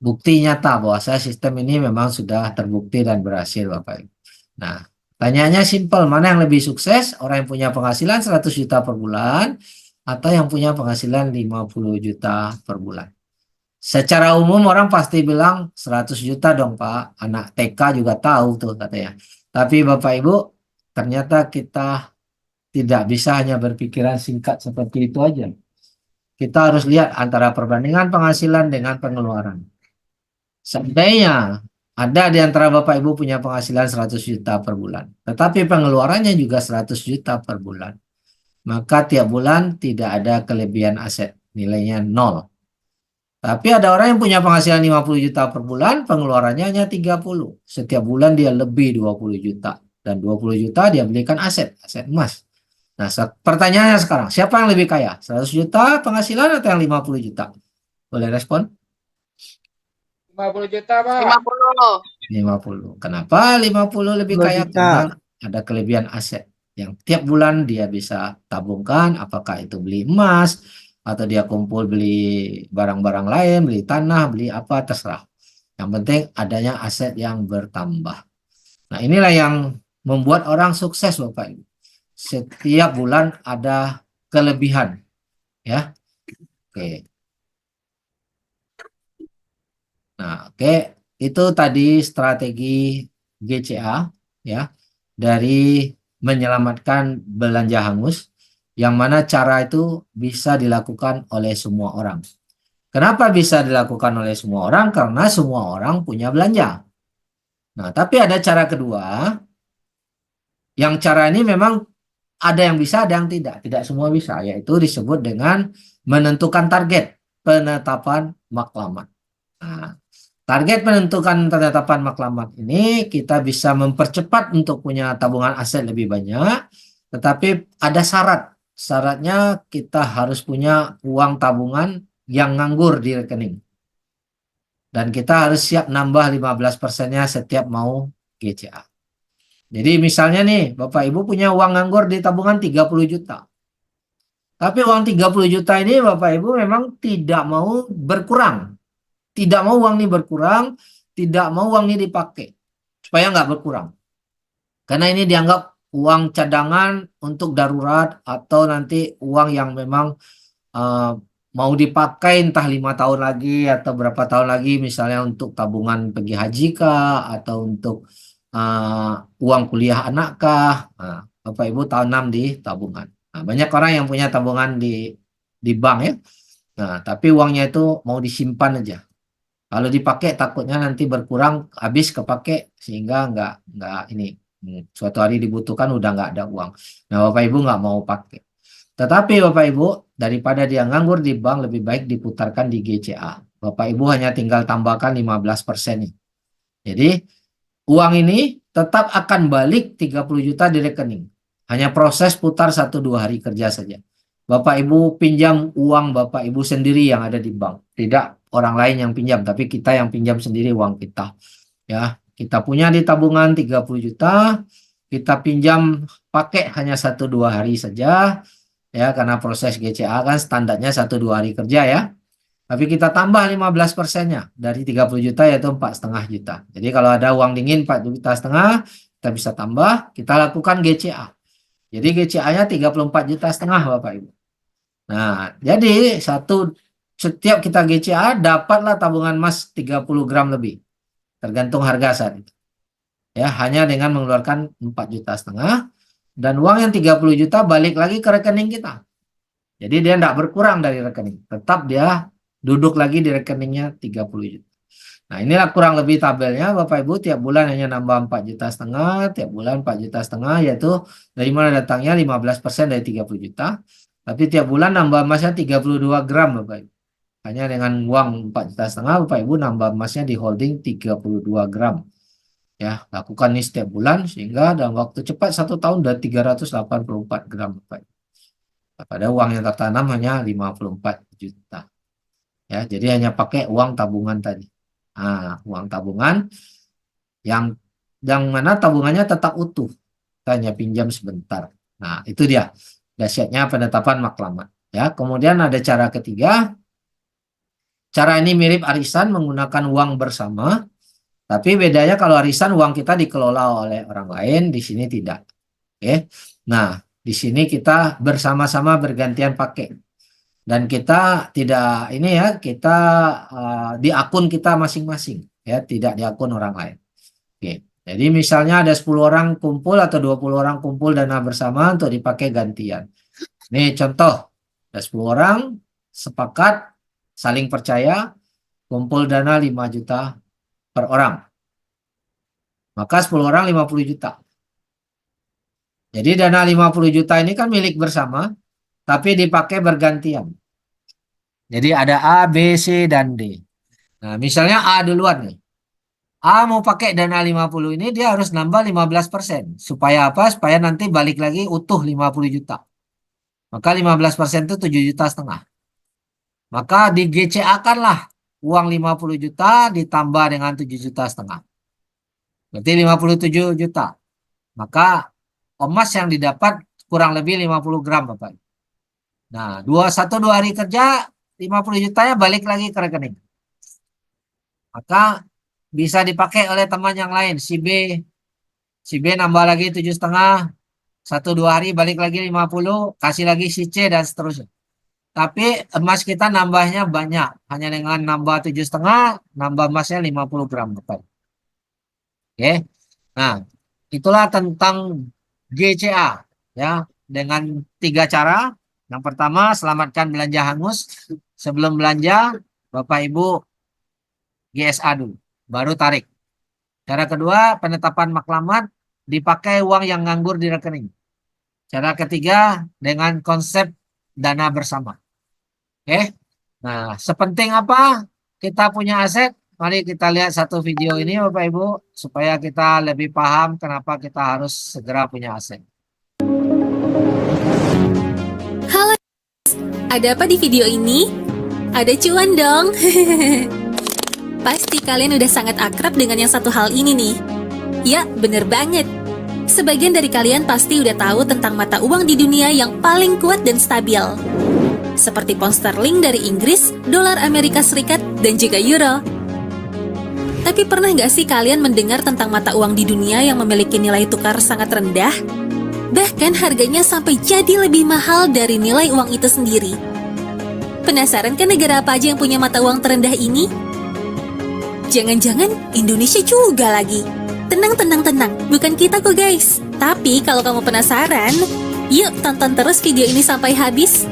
bukti nyata bahwa sistem ini memang sudah terbukti dan berhasil Bapak Ibu. Nah, pertanyaannya simpel, mana yang lebih sukses? Orang yang punya penghasilan 100 juta per bulan atau yang punya penghasilan 50 juta per bulan? Secara umum orang pasti bilang 100 juta dong Pak, anak TK juga tahu tuh katanya. Tapi Bapak Ibu, ternyata kita tidak bisa hanya berpikiran singkat seperti itu aja. Kita harus lihat antara perbandingan penghasilan dengan pengeluaran. Seandainya ada di antara Bapak Ibu punya penghasilan 100 juta per bulan, tetapi pengeluarannya juga 100 juta per bulan, maka tiap bulan tidak ada kelebihan aset, nilainya 0. Tapi ada orang yang punya penghasilan 50 juta per bulan, pengeluarannya hanya 30. Setiap bulan dia lebih 20 juta. Dan 20 juta dia belikan aset emas. Nah, pertanyaannya sekarang, siapa yang lebih kaya? 100 juta penghasilan atau yang 50 juta? Boleh respon? 50 juta, Pak. 50. 50. Kenapa 50 lebih 50 kaya? juta. Karena ada kelebihan aset yang tiap bulan dia bisa tabungkan, apakah itu beli emas atau dia kumpul beli barang-barang lain, beli tanah, beli apa, terserah. Yang penting adanya aset yang bertambah. Nah, inilah yang membuat orang sukses Bapak Ibu. Setiap bulan ada kelebihan, ya. Oke. Nah, oke, itu tadi strategi GCA, ya, dari menyelamatkan belanja hangus, yang mana cara itu bisa dilakukan oleh semua orang. Kenapa bisa dilakukan oleh semua orang? Karena semua orang punya belanja. Nah, tapi ada cara kedua, yang cara ini memang ada yang bisa, ada yang tidak. Tidak semua bisa, yaitu disebut dengan menentukan target penetapan maklamat. Nah, target penentukan penetapan maklamat ini kita bisa mempercepat untuk punya tabungan aset lebih banyak, tetapi ada syarat. Syaratnya kita harus punya uang tabungan yang nganggur di rekening. Dan kita harus siap nambah 15%-nya setiap mau GCA. Jadi misalnya nih, Bapak Ibu punya uang nganggur di tabungan 30 juta. Tapi uang 30 juta ini Bapak Ibu memang tidak mau berkurang. Tidak mau uang ini berkurang, tidak mau uang ini dipakai, supaya nggak berkurang. Karena ini dianggap uang cadangan untuk darurat atau nanti uang yang memang mau dipakai entah 5 tahun lagi atau berapa tahun lagi, misalnya untuk tabungan pergi haji kah, atau untuk uang kuliah anak kah. Nah, Bapak Ibu tanam di tabungan. Nah, banyak orang yang punya tabungan di bank ya. Nah, tapi uangnya itu mau disimpan aja. Kalau dipakai takutnya nanti berkurang, habis kepake sehingga nggak ini suatu hari dibutuhkan udah nggak ada uang. Nah, Bapak Ibu nggak mau pakai. Tetapi Bapak Ibu daripada dia nganggur di bank lebih baik diputarkan di GCA. Bapak Ibu hanya tinggal tambahkan 15% nih. Jadi uang ini tetap akan balik 30 juta di rekening. Hanya proses putar 1-2 hari kerja saja. Bapak Ibu pinjam uang Bapak Ibu sendiri yang ada di bank. Tidak orang lain yang pinjam, tapi kita yang pinjam sendiri uang kita. Ya, kita punya di tabungan 30 juta, kita pinjam pakai hanya 1-2 hari saja. Ya, karena proses GCA kan standarnya 1-2 hari kerja ya. Tapi kita tambah 15%-nya dari 30 juta yaitu 4,5 juta. Jadi kalau ada uang dingin 4,5 juta, kita bisa tambah, kita lakukan GCA. Jadi GCA-nya 34,5 juta Bapak Ibu. Nah, jadi setiap kita GCA dapatlah tabungan emas 30 gram lebih, tergantung harga saat itu. Ya, hanya dengan mengeluarkan 4,5 juta, dan uang yang 30 juta balik lagi ke rekening kita. Jadi dia tidak berkurang dari rekening, tetap dia duduk lagi di rekeningnya 30 juta. Nah, inilah kurang lebih tabelnya Bapak Ibu, tiap bulan hanya nambah 4,5 juta, tiap bulan 4,5 juta, yaitu dari mana datangnya 15% dari 30 juta. Tapi tiap bulan nambah emasnya 32 gram Bapak Ibu. Hanya dengan uang 4,5 juta Bapak Ibu nambah emasnya di holding 32 gram. Ya, lakukan ini setiap bulan sehingga dalam waktu cepat 1 tahun udah 384 gram Bapak Ibu. Pada uang yang tertanam hanya 54 juta. Ya, jadi hanya pakai uang tabungan tadi. Nah, uang tabungan yang mana tabungannya tetap utuh. Kita hanya pinjam sebentar. Nah, itu dia dahsyatnya penetapan maklumat. Ya, kemudian ada cara ketiga. Cara ini mirip arisan menggunakan uang bersama. Tapi bedanya kalau arisan uang kita dikelola oleh orang lain, di sini tidak. Oke. Nah, di sini kita bersama-sama bergantian pakai. Dan kita tidak ini ya, kita di akun kita masing-masing ya, tidak di akun orang lain. Oke. Jadi misalnya ada 10 orang kumpul atau 20 orang kumpul dana bersama untuk dipakai gantian. Ini contoh, ada 10 orang sepakat saling percaya kumpul dana 5 juta per orang. Maka 10 orang 50 juta. Jadi dana 50 juta ini kan milik bersama, tapi dipakai bergantian. Jadi ada A, B, C, dan D. Nah, misalnya A duluan nih. A mau pakai dana 50 ini, dia harus nambah 15%. Supaya apa? Supaya nanti balik lagi utuh 50 juta. Maka 15% itu 7,5 juta. Maka di GCA-kan lah uang 50 juta ditambah dengan 7,5 juta. Berarti 57 juta. Maka emas yang didapat kurang lebih 50 gram Bapak. Nah, 2 hari kerja 50 jutanya balik lagi ke rekening. Maka bisa dipakai oleh teman yang lain, si B. Si B nambah lagi 7,5, 1-2 hari balik lagi 50, kasih lagi si C dan seterusnya. Tapi emas kita nambahnya banyak, hanya dengan nambah 7,5, nambah emasnya 50 gram Bapak. Oke. Nah, itulah tentang GCA ya, dengan 3 cara. Yang pertama, selamatkan belanja hangus. Sebelum belanja, Bapak Ibu GSA dulu, baru tarik. Cara kedua, penetapan maklumat, dipakai uang yang nganggur di rekening. Cara ketiga, dengan konsep dana bersama. Oke. Nah, sepenting apa kita punya aset? Mari kita lihat satu video ini Bapak Ibu, supaya kita lebih paham kenapa kita harus segera punya aset. Halo, ada apa di video ini? Ada cuan dong. Pasti kalian udah sangat akrab dengan yang satu hal ini nih. Ya, bener banget. Sebagian dari kalian pasti udah tahu tentang mata uang di dunia yang paling kuat dan stabil. Seperti pound sterling dari Inggris, dolar Amerika Serikat, dan juga euro. Tapi pernah nggak sih kalian mendengar tentang mata uang di dunia yang memiliki nilai tukar sangat rendah? Bahkan harganya sampai jadi lebih mahal dari nilai uang itu sendiri. Penasaran kan negara apa aja yang punya mata uang terendah ini? Jangan-jangan Indonesia juga lagi. Tenang, bukan kita kok guys. Tapi kalau kamu penasaran, yuk tonton terus video ini sampai habis.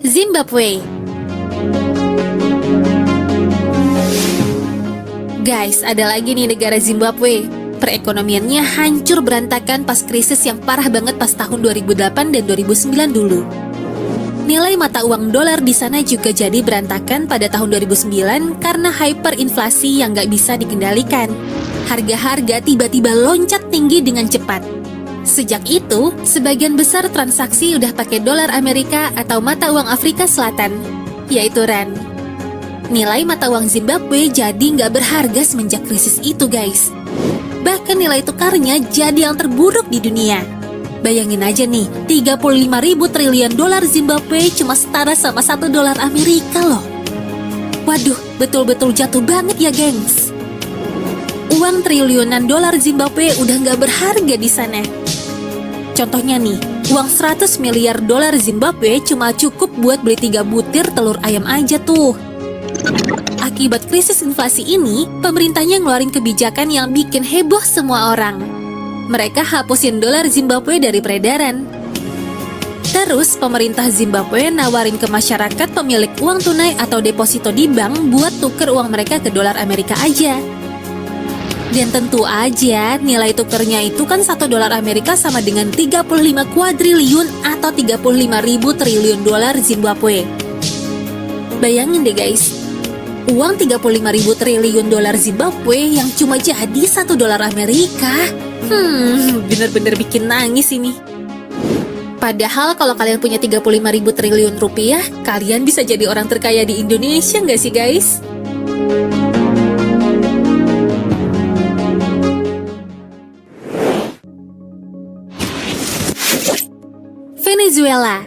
Zimbabwe. Guys, ada lagi nih negara Zimbabwe. Perekonomiannya hancur berantakan pas krisis yang parah banget pas tahun 2008 dan 2009 dulu. Nilai mata uang dolar di sana juga jadi berantakan pada tahun 2009 karena hyperinflasi yang nggak bisa dikendalikan. Harga-harga tiba-tiba loncat tinggi dengan cepat. Sejak itu, sebagian besar transaksi udah pakai dolar Amerika atau mata uang Afrika Selatan, yaitu rand. Nilai mata uang Zimbabwe jadi nggak berharga semenjak krisis itu guys. Bahkan nilai tukarnya jadi yang terburuk di dunia. Bayangin aja nih, 35.000 triliun dolar Zimbabwe cuma setara sama 1 dolar Amerika loh. Waduh, betul-betul jatuh banget ya gengs. Uang triliunan dolar Zimbabwe udah nggak berharga di sana. Contohnya nih, uang 100 miliar dolar Zimbabwe cuma cukup buat beli 3 butir telur ayam aja tuh. Akibat krisis inflasi ini, pemerintahnya ngeluarin kebijakan yang bikin heboh semua orang. Mereka hapusin dolar Zimbabwe dari peredaran. Terus, pemerintah Zimbabwe nawarin ke masyarakat pemilik uang tunai atau deposito di bank buat tuker uang mereka ke dolar Amerika aja. Dan tentu aja, nilai tukernya itu kan 1 dolar Amerika sama dengan 35 kuadriliun atau 35.000 triliun dolar Zimbabwe. Bayangin deh guys, uang 35.000 triliun dolar Zimbabwe yang cuma jadi 1 dolar Amerika. Bener-bener bikin nangis ini. Padahal kalau kalian punya 35.000 triliun rupiah, kalian bisa jadi orang terkaya di Indonesia nggak sih guys? Venezuela.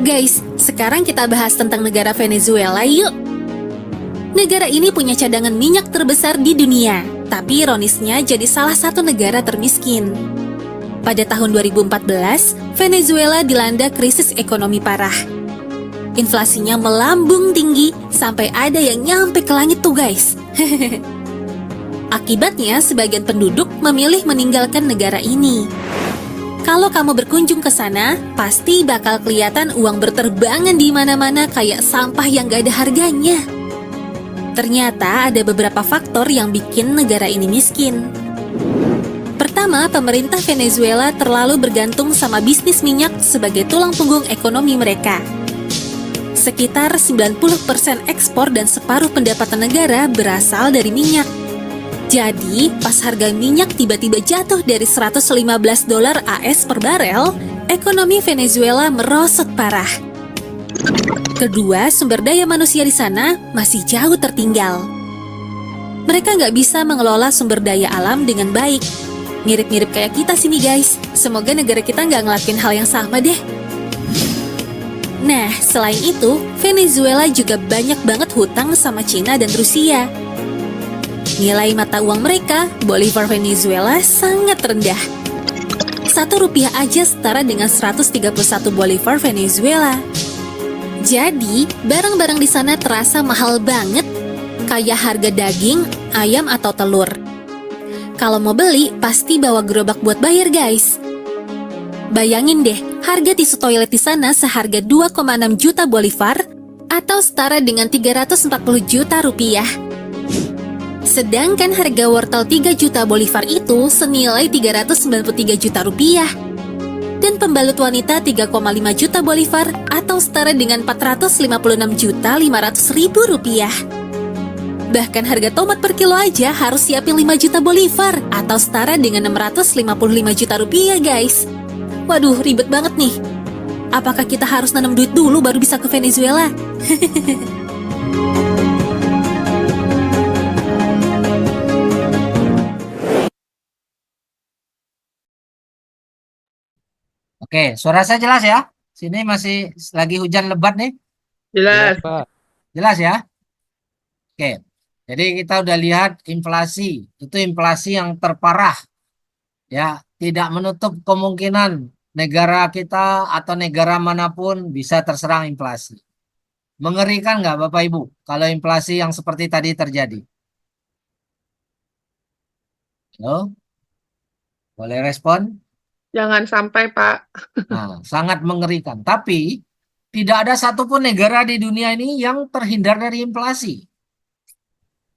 Guys, sekarang kita bahas tentang negara Venezuela yuk. Negara ini punya cadangan minyak terbesar di dunia, tapi ironisnya jadi salah satu negara termiskin. Pada tahun 2014, Venezuela dilanda krisis ekonomi parah. Inflasinya melambung tinggi sampai ada yang nyampe ke langit tuh guys. Akibatnya, sebagian penduduk memilih meninggalkan negara ini. Kalau kamu berkunjung ke sana, pasti bakal kelihatan uang berterbangan di mana-mana kayak sampah yang gak ada harganya. Ternyata ada beberapa faktor yang bikin negara ini miskin. Pertama, pemerintah Venezuela terlalu bergantung sama bisnis minyak sebagai tulang punggung ekonomi mereka. Sekitar 90% ekspor dan separuh pendapatan negara berasal dari minyak. Jadi, pas harga minyak tiba-tiba jatuh dari 115 dolar AS per barel, ekonomi Venezuela merosot parah. Kedua, sumber daya manusia di sana masih jauh tertinggal. Mereka nggak bisa mengelola sumber daya alam dengan baik. Mirip-mirip kayak kita sini guys. Semoga negara kita nggak ngelakuin hal yang sama deh. Nah, selain itu, Venezuela juga banyak banget hutang sama Cina dan Rusia. Nilai mata uang mereka, Bolivar Venezuela, sangat rendah. 1 rupiah aja setara dengan 131 Bolivar Venezuela. Jadi, barang-barang di sana terasa mahal banget, kayak harga daging, ayam, atau telur. Kalau mau beli, pasti bawa gerobak buat bayar guys. Bayangin deh, harga tisu toilet di sana seharga 2,6 juta Bolivar, atau setara dengan 340 juta rupiah. Sedangkan harga wortel 3 juta Bolivar itu senilai 393 juta rupiah. Dan pembalut wanita 3,5 juta Bolivar atau setara dengan 456 juta 500 ribu rupiah. Bahkan harga tomat per kilo aja harus siapin 5 juta Bolivar atau setara dengan 655 juta rupiah guys. Waduh, ribet banget nih. Apakah kita harus nanam duit dulu baru bisa ke Venezuela? Oke, suara saya jelas ya? Sini masih lagi hujan lebat nih. Jelas. Jelas ya? Oke. Jadi kita udah lihat inflasi. Itu inflasi yang terparah. Ya, tidak menutup kemungkinan negara kita atau negara manapun bisa terserang inflasi. Mengerikan nggak Bapak Ibu kalau inflasi yang seperti tadi terjadi? Halo? Boleh respon? Jangan sampai, Pak. Nah, sangat mengerikan. Tapi tidak ada satupun negara di dunia ini yang terhindar dari inflasi.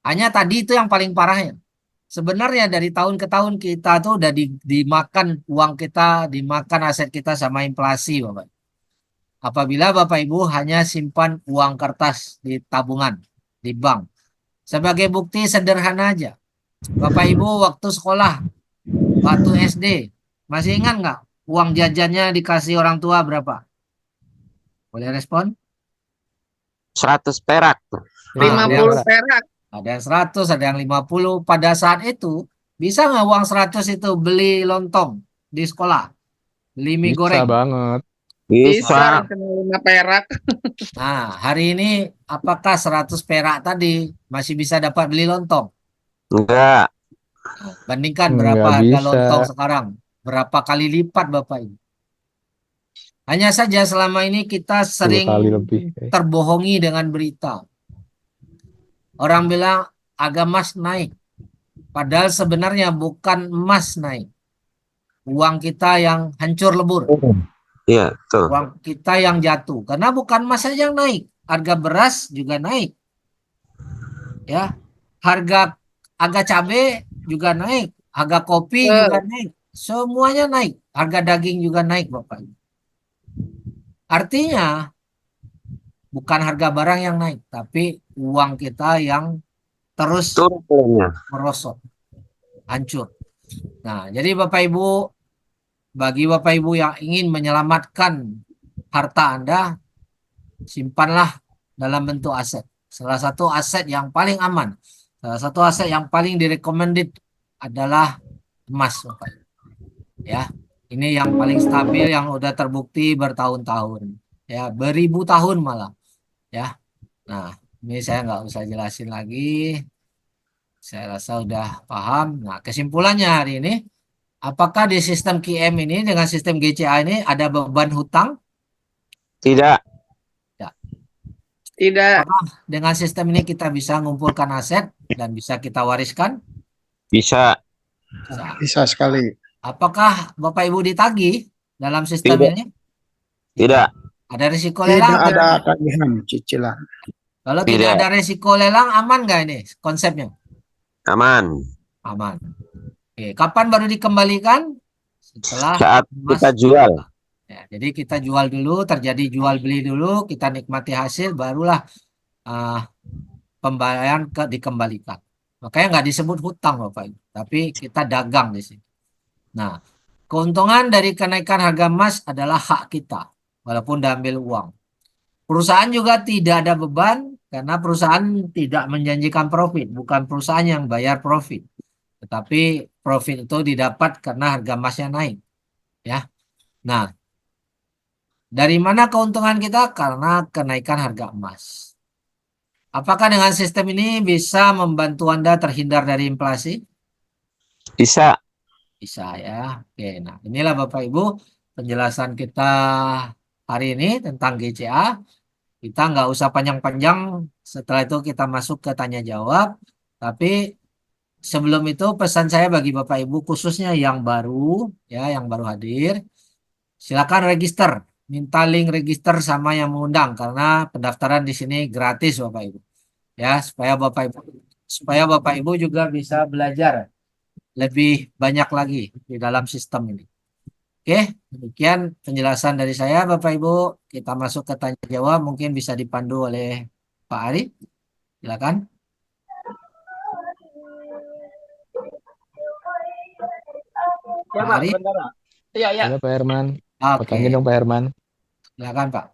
Hanya tadi itu yang paling parahnya. Sebenarnya dari tahun ke tahun kita tuh udah dimakan uang kita, dimakan aset kita sama inflasi, Bapak. Apabila Bapak Ibu hanya simpan uang kertas di tabungan, di bank. Sebagai bukti sederhana aja. Bapak Ibu waktu sekolah, waktu SD, masih ingat nggak uang jajannya dikasih orang tua berapa? Boleh respon? 100 perak. Nah, 50 perak. ada yang 100, ada yang 50. Pada saat itu, bisa nggak uang 100 itu beli lontong di sekolah? Beli mie goreng? Bisa banget. Bisa, cuma 5 perak. Nah, hari ini apakah 100 perak tadi masih bisa dapat beli lontong? Enggak. Nah, bandingkan Nggak berapa harga bisa. lontong sekarang. Berapa kali lipat Bapak Ibu. Hanya saja selama ini kita 10 sering kali lebih. terbohongi dengan berita. Orang bilang harga emas naik. Padahal sebenarnya bukan emas naik. Uang kita yang hancur lebur. Iya, betul. Uang kita yang jatuh. Karena bukan emas saja yang naik. Harga beras juga naik. Ya, harga cabai juga naik. Harga kopi juga naik. Semuanya naik. Harga daging juga naik, Bapak Ibu. Artinya bukan harga barang yang naik, tapi uang kita yang terus Turunnya. merosot, hancur. Nah, jadi Bapak Ibu, bagi Bapak Ibu yang ingin menyelamatkan harta Anda, simpanlah dalam bentuk aset. Salah satu aset yang paling aman, salah satu aset yang paling direcommended adalah emas, Bapak Ibu. Ya, ini yang paling stabil, yang udah terbukti bertahun-tahun, ya, beribu tahun malah, ya. Nah, ini saya nggak usah jelasin lagi. Saya rasa udah paham. Nah, kesimpulannya hari ini, apakah di sistem QM ini dengan sistem GCA ini ada beban hutang? Tidak. Tidak. Apakah dengan sistem ini kita bisa mengumpulkan aset dan bisa kita wariskan? Bisa. Bisa sekali. Apakah Bapak Ibu ditagih dalam sistem Tidak. ini? Tidak. Ada risiko Tidak lelang? ada tagihan cicilan. Kalau Tidak. tidak ada risiko lelang, aman nggak ini konsepnya? Aman. Aman. Oke, kapan baru dikembalikan? Setelah Saat emas. kita jual. Ya, jadi kita jual dulu, terjadi jual beli dulu, kita nikmati hasil, barulah pembayaran dikembalikan. Makanya nggak disebut hutang, Bapak Ibu, tapi kita dagang di sini. Nah, keuntungan dari kenaikan harga emas adalah hak kita, walaupun diambil uang. Perusahaan juga tidak ada beban karena perusahaan tidak menjanjikan profit, bukan perusahaan yang bayar profit. Tetapi profit itu didapat karena harga emasnya naik. Ya. Nah, dari mana keuntungan kita? Karena kenaikan harga emas. Apakah dengan sistem ini bisa membantu Anda terhindar dari inflasi? Bisa. Bisa ya. Oke, nah inilah Bapak Ibu penjelasan kita hari ini tentang GCA. Kita nggak usah panjang-panjang, setelah itu kita masuk ke tanya jawab. Tapi sebelum itu pesan saya bagi Bapak Ibu khususnya yang baru, ya, yang baru hadir, silakan register. Minta link register sama yang mengundang karena pendaftaran di sini gratis Bapak Ibu. Ya, supaya Bapak Ibu juga bisa belajar lebih banyak lagi di dalam sistem ini. Oke, demikian penjelasan dari saya Bapak Ibu. Kita masuk ke tanya jawab, mungkin bisa dipandu oleh Pak Ari. Silakan. Ya, Pak Pak, Ari. sebentar, Pak. Iya, iya. Halo Pak Herman. Oke. Pertanyaan dong Pak Herman. Silakan Pak.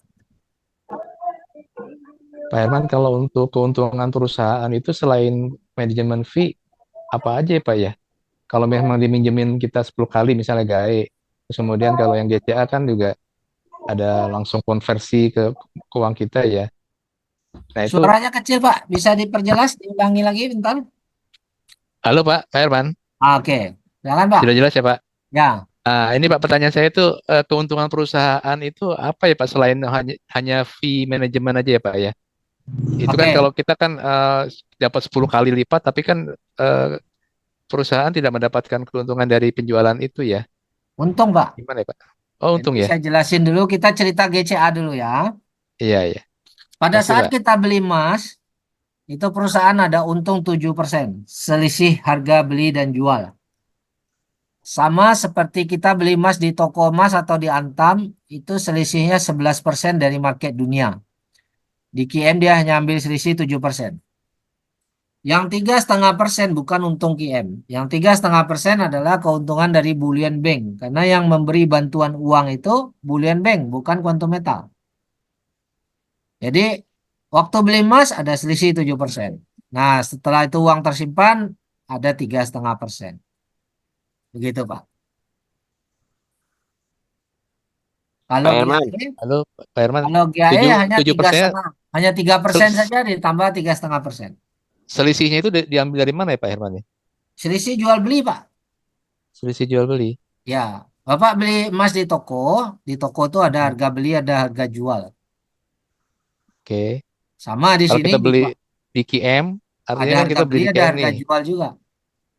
Pak Herman, kalau untuk keuntungan perusahaan itu selain manajemen fee, apa aja ya Pak ya? Kalau memang diminjemin kita 10 kali misalnya GAE, terus kemudian kalau yang GCA kan juga ada langsung konversi ke uang kita ya. Nah itu, Suaranya kecil Pak, bisa diperjelas, diulangi lagi bentar. halo Pak Herman, Oke, silakan Pak. sudah jelas ya Pak? Ya. Ini Pak pertanyaan saya itu keuntungan perusahaan itu apa ya Pak selain hanya fee manajemen aja ya Pak ya? Itu kan Oke. kalau kita kan dapat 10 kali lipat, tapi kan perusahaan tidak mendapatkan keuntungan dari penjualan itu ya. Untung Pak. Gimana ya Pak? Oh untung Jadi ya? saya jelasin dulu, kita cerita GCA dulu ya. Iya ya. Pada Makasih, saat Pak. kita beli emas, itu perusahaan ada untung 7%, selisih harga beli dan jual. Sama seperti kita beli emas di toko emas atau di Antam, itu selisihnya 11% dari market dunia. Di QM dia hanya ambil selisih 7%. Yang 3,5% bukan untung QM. Yang 3,5% adalah keuntungan dari bullion bank. Karena yang memberi bantuan uang itu bullion bank, bukan quantum metal. Jadi waktu beli emas ada selisih 7%. Nah setelah itu uang tersimpan ada 3,5%. Begitu Pak. Kalau Pak Herman. GAE, Halo Pak Herman, kalau GAE hanya 7%, 3,5, hanya 3% saja ditambah 3,5%. selisihnya itu diambil dari mana ya Pak Herman? Selisih jual beli, Pak. Selisih jual beli. Ya, Bapak beli emas di toko tuh ada harga beli, ada harga jual. Oke. Sama di Kalau sini kita di, beli di QM, ada artinya kan harga kita beli beli, di ada QM harga nih. jual juga.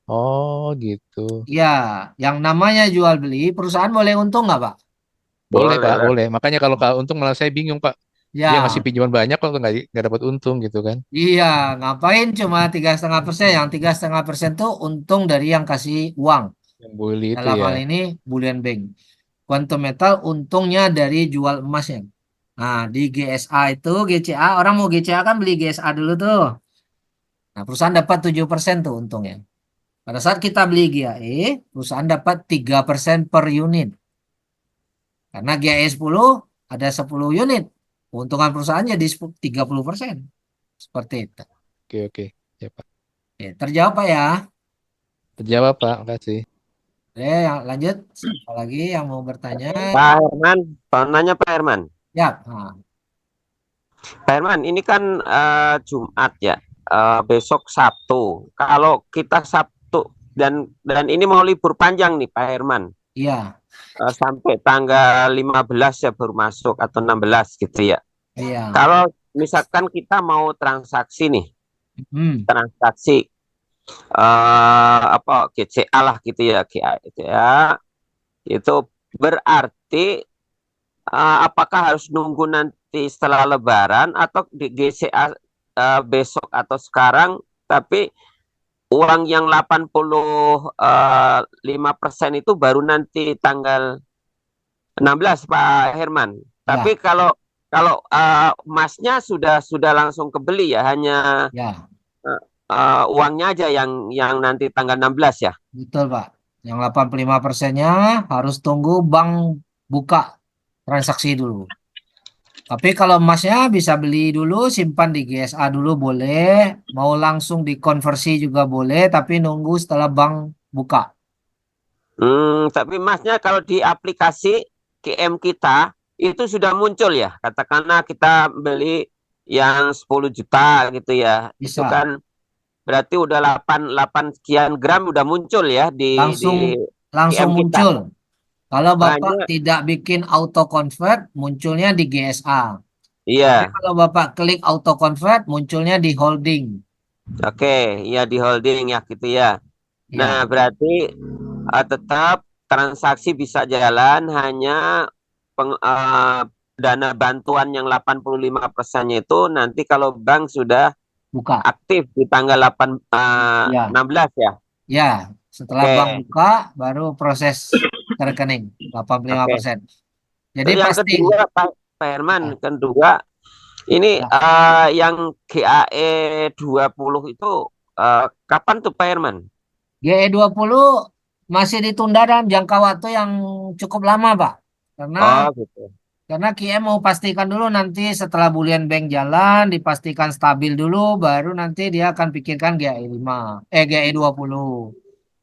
Oh, gitu. Ya, yang namanya jual beli, perusahaan boleh untung nggak, Pak? Boleh, Boleh Pak, lah. boleh. Makanya kalau untung malah saya bingung, Pak. Dia ngasih Ya, pinjaman banyak kok nggak dapat untung gitu kan. iya, ngapain cuma 3,5%? Yang 3,5% tuh untung dari yang kasih uang. Yang bully itu Dalam ya. hal ini bullion bank. Quantum Metal untungnya dari jual emasnya. Nah, di GSA itu, GCA, orang mau GCA kan beli GSA dulu tuh. Nah, perusahaan dapat 7% tuh untungnya. Pada saat kita beli GAE, perusahaan dapat 3% per unit. Karena GAE 10 ada 10 unit. Keuntungan perusahaan jadi 30%. Seperti itu. Oke, oke. Ya, Pak. Oke, terjawab Pak ya. Terjawab, Pak. Makasih. Oke, yang lanjut. Siapa lagi yang mau bertanya? Pak Herman, Pak nanya Pak Herman. Ya. Nah, Pak Herman, ini kan Jumat ya. Besok Sabtu. Kalau kita Sabtu dan ini mau libur panjang nih Pak Herman. iya. Sampai tanggal 15 ya baru masuk atau 16 gitu ya. Iya. Kalau misalkan kita mau transaksi nih, transaksi apa GCA lah gitu ya, GCA itu berarti apakah harus nunggu nanti setelah Lebaran atau di GCA besok atau sekarang, tapi uang yang 85% itu baru nanti tanggal 16 Pak Herman. Tapi kalau emasnya sudah langsung kebeli ya, hanya Ya, uangnya aja yang nanti tanggal 16 ya. betul Pak. Yang 85%-nya harus tunggu bank buka transaksi dulu. Tapi kalau emasnya bisa beli dulu, simpan di GSA dulu boleh, mau langsung dikonversi juga boleh, tapi nunggu setelah bank buka. Tapi emasnya kalau di aplikasi QM kita itu sudah muncul ya. Katakanlah kita beli yang 10 juta gitu ya. Itu Bisa. kan berarti udah 8 sekian gram udah muncul ya di Langsung QM kita. muncul. Kalau Bapak Hanya tidak bikin auto convert, munculnya di GSA. Tapi iya. kalau Bapak klik auto convert, munculnya di holding. Oke, ya di holding ya gitu ya. Nah, Ya, berarti tetap transaksi bisa jalan, hanya dana bantuan yang 85%-nya itu nanti kalau bank sudah buka. aktif di tanggal Ya. 16 ya. Ya, setelah Oke. bank buka, baru proses ke rekening 85%. Jadi Terus yang pasti kedua Pak Herman, kedua ini yang GAE 20 itu kapan tuh Pak Herman? GE20 masih ditunda dalam jangka waktu yang cukup lama, Pak. Oh gitu. Karena QM mau pastikan dulu nanti setelah bullion bank jalan, dipastikan stabil dulu, baru nanti dia akan pikirkan GE20.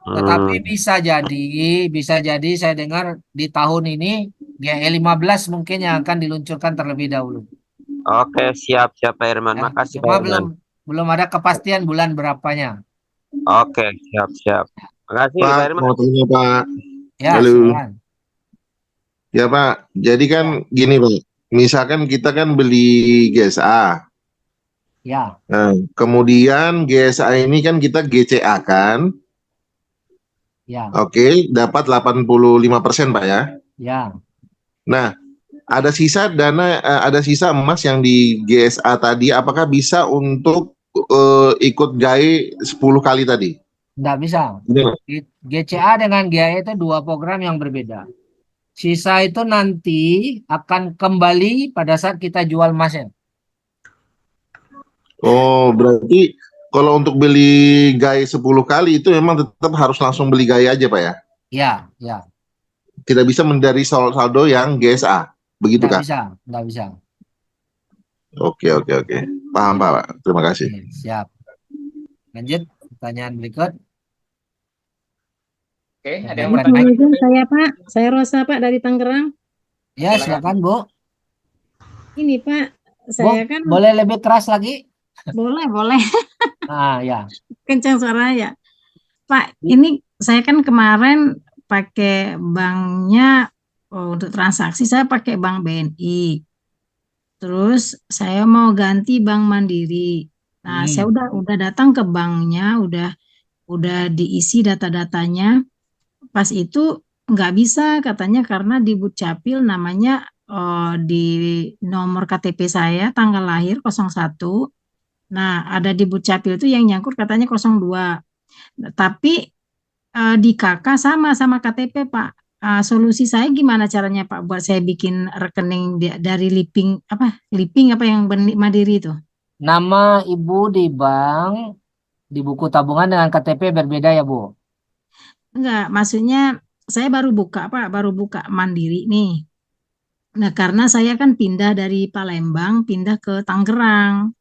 Tetapi bisa jadi saya dengar di tahun ini GE15 mungkin yang akan diluncurkan terlebih dahulu. Oke, siap Pak Herman. Ya, Makasih cuma Pak Herman. belum ada kepastian bulan berapanya. Oke, siap. Makasih Pak Pak, Herman. mau tanya Pak. Ya, Halo. silakan. Ya Pak, jadi kan gini Pak, misalkan kita kan beli GSA, Ya, nah, kemudian GSA ini kan kita GCA kan, ya, oke, dapat 85% Pak ya. ya. Nah, ada sisa emas yang di GSA tadi, apakah bisa untuk ikut GAE 10 kali tadi? Nggak bisa. Ini, GCA dengan GAE itu dua program yang berbeda. Sisa itu nanti akan kembali pada saat kita jual emasnya. oh, berarti kalau untuk beli GAE 10 kali itu memang tetap harus langsung beli GAE aja Pak ya? Ya. Tidak bisa dari saldo yang GSA, begitu Nggak Kak? bisa, nggak bisa. Oke. Paham Pak. Terima kasih. Oke, siap. Lanjut, pertanyaan berikut. Oke, ada yang Silakan, bertanya? Mike. Saya Pak, saya Rosa Pak dari Tangerang. Ya, silakan Bu. Ini Pak, Bu, saya kan boleh lebih keras lagi? boleh Ah, ya. kencang suaranya. Pak, ini saya kan kemarin pakai banknya untuk transaksi saya pakai bank BNI. Terus saya mau ganti bank Mandiri. Nah, saya udah datang ke banknya, udah diisi data-datanya. Pas itu nggak bisa katanya karena di Dukcapil namanya di nomor KTP saya tanggal lahir 01. Nah, ada di Dukcapil itu yang nyangkut katanya 02. Nah, tapi di KK sama KTP, Pak. Solusi saya gimana caranya, Pak, buat saya bikin rekening dari Liping apa yang Mandiri itu? Nama Ibu di bank di buku tabungan dengan KTP berbeda ya, Bu? Enggak, maksudnya saya baru buka, Pak, baru buka Mandiri nih. Nah, karena saya kan pindah dari Palembang, pindah ke Tangerang.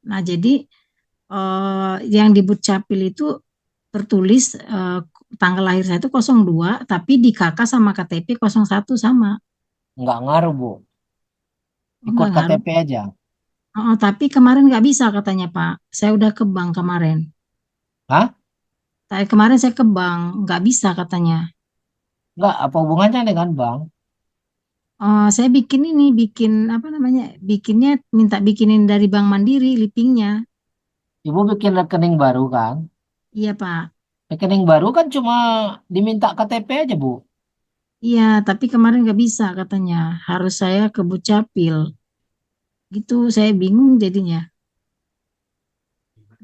Nah, jadi yang di Dukcapil itu tertulis tanggal lahir saya itu 02, tapi di KK sama KTP 01 sama. Nggak ngaruh, Bu. Ikut Nggak ngaruh. KTP aja. Tapi kemarin nggak bisa katanya, Pak. Saya udah ke bank kemarin. Hah? Kemarin saya ke bank, nggak bisa katanya. Nggak, apa hubungannya dengan bank? Saya bikin apa namanya? Minta bikinin dari Bank Mandiri, Lipingnya. Ibu bikin rekening baru kan? Iya, Pak. Rekening baru kan cuma diminta KTP aja, Bu. Iya, tapi kemarin nggak bisa katanya. Harus saya ke Dukcapil. Gitu, saya bingung jadinya.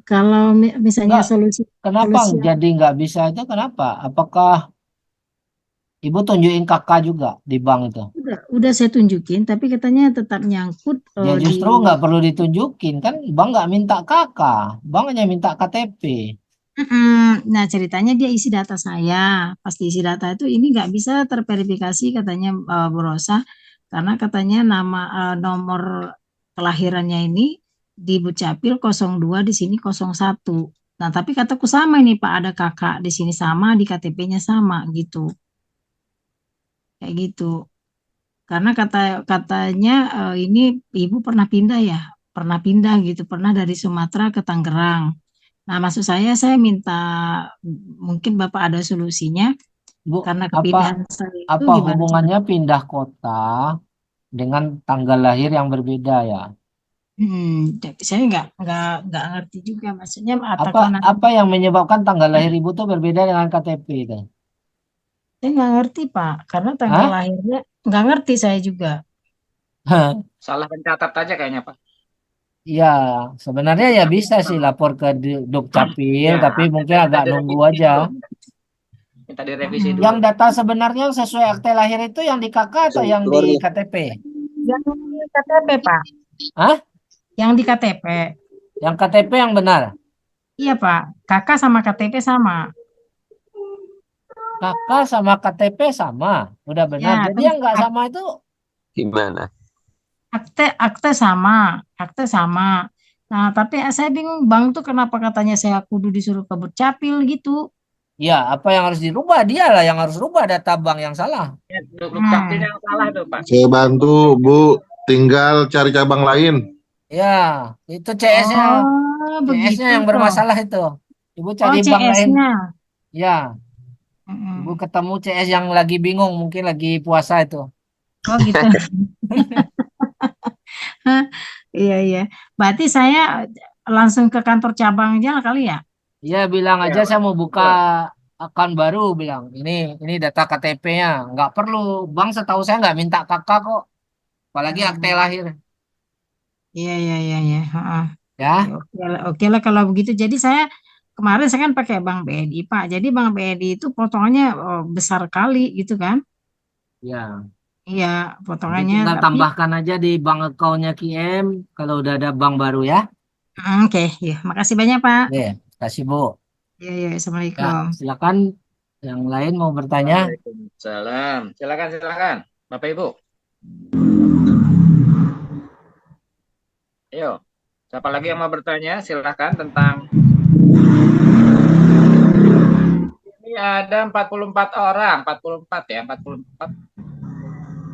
Kalau misalnya Nggak, kenapa solusi jadi nggak bisa itu kenapa? Apakah Ibu tunjukin kakak juga di bank itu? udah saya tunjukin, tapi katanya tetap nyangkut Ya justru nggak perlu ditunjukin kan, bank nggak minta kakak, bank hanya minta KTP. Nah, ceritanya dia isi data saya. Pas diisi data itu ini nggak bisa terverifikasi katanya Bu Rosa, karena katanya nomor kelahirannya ini di Dukcapil 02, di sini 01. Nah, tapi kataku sama ini Pak, ada kakak di sini sama, di KTP-nya sama gitu. Kayak gitu. Karena katanya ini ibu pernah pindah ya, pernah pindah gitu, pernah dari Sumatera ke Tangerang. Nah, maksud saya minta mungkin Bapak ada solusinya Bu, karena kepindahan saya itu apa gimana? hubungannya pindah kota dengan tanggal lahir yang berbeda ya? Saya nggak ngerti juga maksudnya atau nanti Apa yang menyebabkan tanggal lahir ibu tuh berbeda dengan KTP itu? saya nggak ngerti Pak, karena tanggal Hah? lahirnya nggak ngerti saya juga. Salah pencatat aja kayaknya, Pak. Ya, sebenarnya ya bisa sih lapor ke Dukcapil, Ya, tapi mungkin agak nunggu aja. Minta direvisi dulu. Yang data sebenarnya sesuai akte lahir itu yang di KK atau yang di KTP? Yang di KTP Pak. Hah? Yang di KTP. Yang KTP yang benar? Iya Pak, kakak sama KTP sama. Kakak sama KTP sama, udah benar. Ya, Jadi yang nggak sama itu Gimana? akte sama. Nah, tapi saya bingung bank tuh kenapa katanya saya kudu disuruh ke Dukcapil gitu. ya apa yang harus dirubah? Dialah yang harus rubah data bank yang salah. Ya, Dukcapil yang salah tuh, Pak. Saya bantu, Bu. Tinggal cari cabang lain. Ya, itu CS-nya, Begitu CS-nya yang toh. bermasalah itu. Ibu cari bank lain. CS-nya. Ya, Ibu ketemu CS yang lagi bingung, mungkin lagi puasa itu. Oh gitu. Iya. Berarti saya langsung ke kantor cabang aja kali ya? Ya bilang aja saya mau buka akun baru, bilang ini data KTP-nya, nggak perlu. Bank setahu saya nggak minta kakak kok, apalagi akte lahir. Iya. Ya, Oke lah kalau begitu. Jadi kemarin saya kan pakai Bank BNI Pak. Jadi Bank BNI itu potongannya besar kali gitu kan? ya. Iya, Jadi potongannya. tinggal Tapi tambahkan aja di bank account-nya KM kalau udah ada bank baru ya. oke, ya makasih banyak Pak. Oke, kasih Bu. Iya, Ya, Assalamualaikum. silakan yang lain mau bertanya. Waalaikumsalam. Silakan, Bapak Ibu. Ayo, siapa lagi yang mau bertanya? Silakan tentang ini ada 44 orang, 44 ya, 44.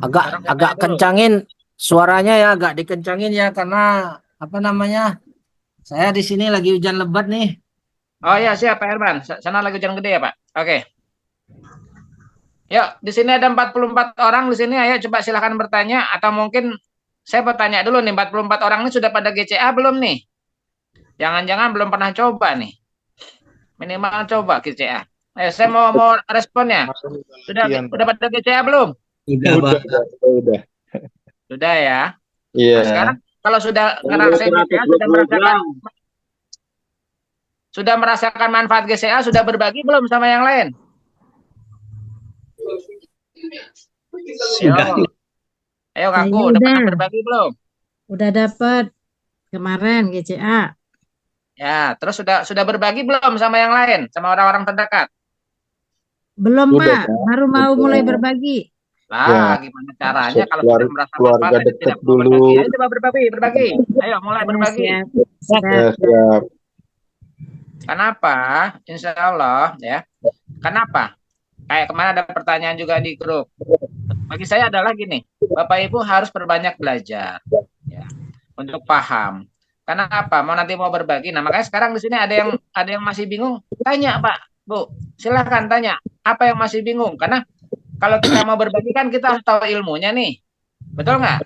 Agak kencangin suaranya ya, agak dikencangin ya karena apa namanya? Saya di sini lagi hujan lebat nih. Oh ya, siap Pak Herman. Sana lagi hujan gede ya, Pak? Oke. Yuk, di sini ada 44 orang di sini. Ayo coba silakan bertanya atau mungkin saya bertanya dulu nih, 44 orang ini sudah pada GCA belum nih? Jangan-jangan belum pernah coba nih. Minimal coba GCA. Saya mau responnya. Sudah pada GCA belum? Udah. Sudah ya. Iya. Nah, sekarang kalau sudah ngerasain GCA, sudah merasakan manfaat GCA, sudah berbagi belum sama yang lain? Sudah. Ayo Saya ngaku, udah pernah udah. berbagi belum? Udah dapat kemarin GCA. Ya, terus sudah berbagi belum sama yang lain, sama orang-orang terdekat? Belum Udah, Pak, Pak. baru mau Udah. mulai berbagi. Lah, gimana caranya kalau sudah merasa keluarga manfaat dekat tidak mau dulu. berbagi? Ayo coba berbagi. Ayo mulai Ya, berbagi. siap. Siap. Kenapa? Insya Allah ya. Kenapa? Kayak kemarin ada pertanyaan juga di grup. Bagi saya adalah gini, Bapak Ibu harus perbanyak belajar ya, untuk paham. Karena apa? Nanti mau berbagi. Nah, makanya sekarang di sini ada yang masih bingung, tanya Pak, Bu. Silahkan tanya. Apa yang masih bingung? Karena kalau kita mau berbagi kan kita harus tahu ilmunya nih. Betul nggak?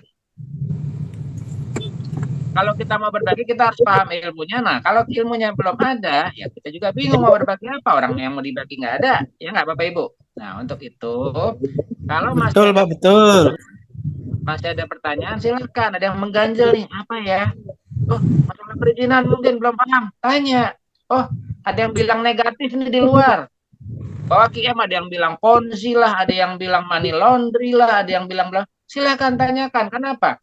Kalau kita mau berbagi kita harus paham ilmunya. Nah, kalau ilmunya belum ada, ya kita juga bingung mau berbagi apa. Orang yang mau dibagi nggak ada. Ya nggak Bapak Ibu? Nah, untuk itu, kalau masih ada pertanyaan, silahkan. Ada yang mengganjal nih, apa ya? Oh, masalah perizinan mungkin belum paham. Tanya. Oh, ada yang bilang negatif nih di luar. Bahwa QM ada yang bilang ponzi lah, ada yang bilang money laundry lah, ada yang bilang silakan tanyakan. Kenapa?